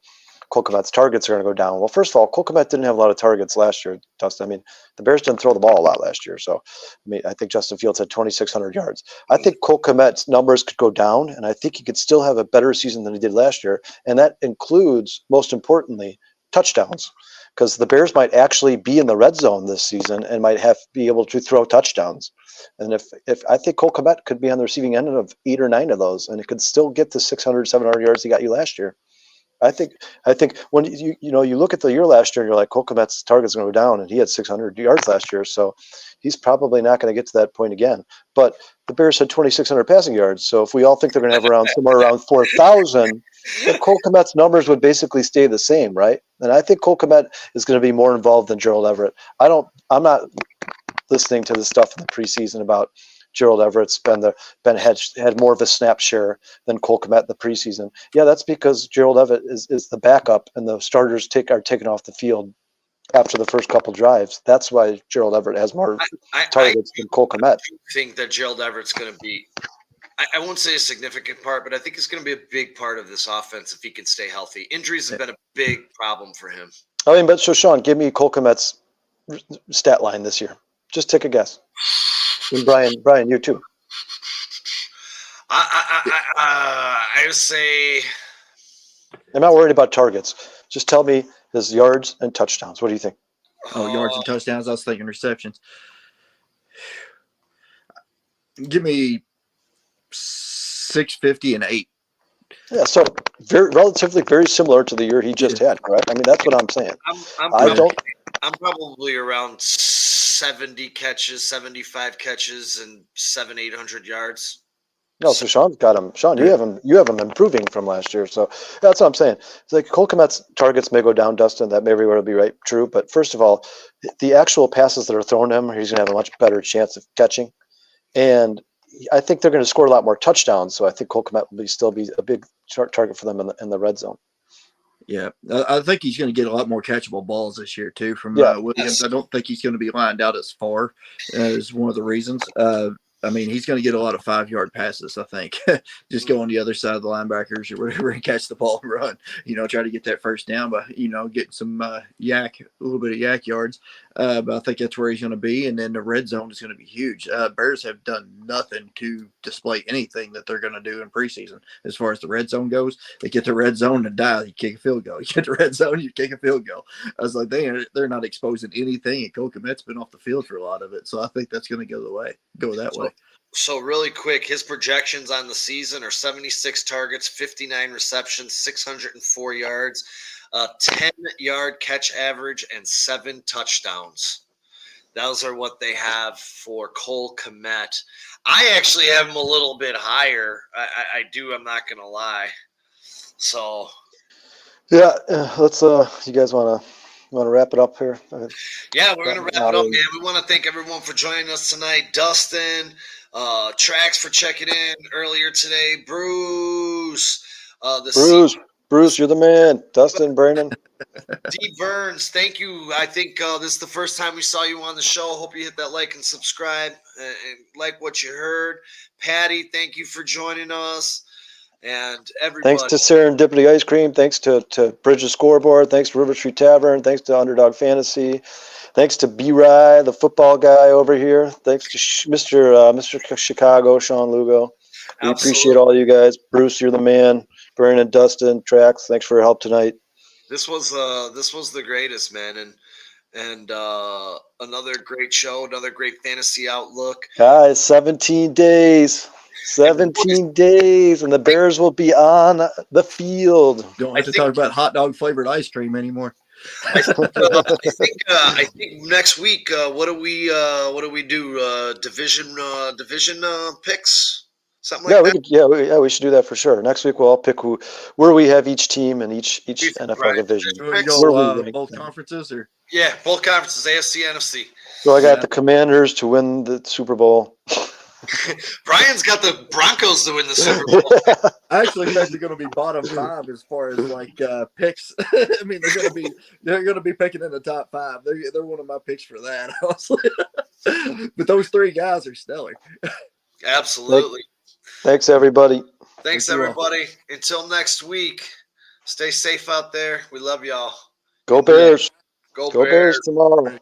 Cole Kmet's targets are going to go down. Well, first of all, Cole Kmet didn't have a lot of targets last year, Dustin. I mean, the Bears didn't throw the ball a lot last year. So, I mean, I think Justin Fields had 2,600 yards. I think Cole Kmet's numbers could go down, and I think he could still have a better season than he did last year. And that includes, most importantly, touchdowns, because the Bears might actually be in the red zone this season and might be able to throw touchdowns. And if I think Cole Kmet could be on the receiving end of 8 or 9 of those, and it could still get the 600, 700 yards he got you last year. I think when you look at the year last year, and you're like, Cole Kmet's target's going to go down, and he had 600 yards last year, so he's probably not going to get to that point again. But the Bears had 2,600 passing yards, so if we all think they're going to have somewhere around 4,000, then Cole Kmet's numbers would basically stay the same, right? And I think Cole Kmet is going to be more involved than Gerald Everett. I'm not listening to the stuff in the preseason about Gerald Everett's had more of a snap share than Cole Kmet in the preseason. Yeah, that's because Gerald Everett is the backup, and the starters are taken off the field after the first couple drives. That's why Gerald Everett has more targets than Cole Kmet. I think that Gerald Everett's going to be, I won't say a significant part, but I think it's going to be a big part of this offense if he can stay healthy. Injuries have been a big problem for him. I mean, but so Sean, give me Cole Kmet's stat line this year. Just take a guess. And Brian, you too. I would say. I'm not worried about targets. Just tell me his yards and touchdowns. What do you think? Oh, yards and touchdowns. I was thinking receptions. Give me 650 and 8. Yeah, so relatively very similar to the year he just had, correct? I mean, that's what I'm saying. I'm probably around 70 catches, 75 catches, and 700-800 yards. No, so Sean's got him. Sean, you have him improving from last year. So that's what I'm saying. It's like Cole Kmet's targets may go down, Dustin. That may very well be true. But first of all, the actual passes that are thrown to him, he's going to have a much better chance of catching. And I think they're going to score a lot more touchdowns. So I think Cole Kmet will still be a big target for them in the red zone. Yeah, I think he's going to get a lot more catchable balls this year too from Williams. Yes. I don't think he's going to be lined out as far as one of the reasons. I mean, he's going to get a lot of 5-yard passes, I think. Just go on the other side of the linebackers or whatever and catch the ball and run. Try to get that first down by, getting some a little bit of yak yards. But I think that's where he's going to be. And then the red zone is going to be huge. Bears have done nothing to display anything that they're going to do in preseason. As far as the red zone goes, they get the red zone and you kick a field goal. You get the red zone, you kick a field goal. I was like, they're not exposing anything. And Cole Kmet's been off the field for a lot of it. So I think that's going to go that way. So really quick, his projections on the season are 76 targets, 59 receptions, 604 yards, 10-yard catch average, and 7 touchdowns. Those are what they have for Cole Kmet. I actually have him a little bit higher. I do. I'm not going to lie. So. Yeah, let's. You guys want to wrap it up here? Yeah, we're going to wrap it up, man. We want to thank everyone for joining us tonight. Dustin. Tracks for checking in earlier today. Bruce, you're the man. Dustin, Brandon, D. Burns, thank you. I think this is the first time we saw you on the show. Hope you hit that like and subscribe and like what you heard. Patty, thank you for joining us. And everybody. Thanks to Serendipity Ice Cream. Thanks to Bridges Scoreboard. Thanks to River Tree Tavern. Thanks to Underdog Fantasy. Thanks to B-Rye, the football guy over here. Thanks to Mr. Chicago, Sean Lugo. We appreciate all you guys. Bruce, you're the man. Brandon, Dustin, Trax, thanks for your help tonight. This was the greatest, man, and another great show, another great fantasy outlook. Guys, 17 days. 17 days, and the Bears will be on the field. Don't I have to think- talk about hot dog flavored ice cream anymore. I think next week. What do we do? Division picks, something like that. We should do that for sure. Next week we'll all pick where we have each team and each NFL Right. division. So we Picks. Where go we rank both them. conferences, or Yeah, both conferences, AFC, NFC. So I got Yeah. the Commanders to win the Super Bowl. Brian's got the Broncos to win the Super Bowl. I actually think they're going to be bottom 5 as far as like picks. I mean, they're going to be picking in the top 5. They're one of my picks for that, honestly. But those 3 guys are stellar. Absolutely. Thanks, everybody. Thanks, Thank you all. everybody. Until next week, stay safe out there. We love y'all. Go Bears. Go Go Bears tomorrow.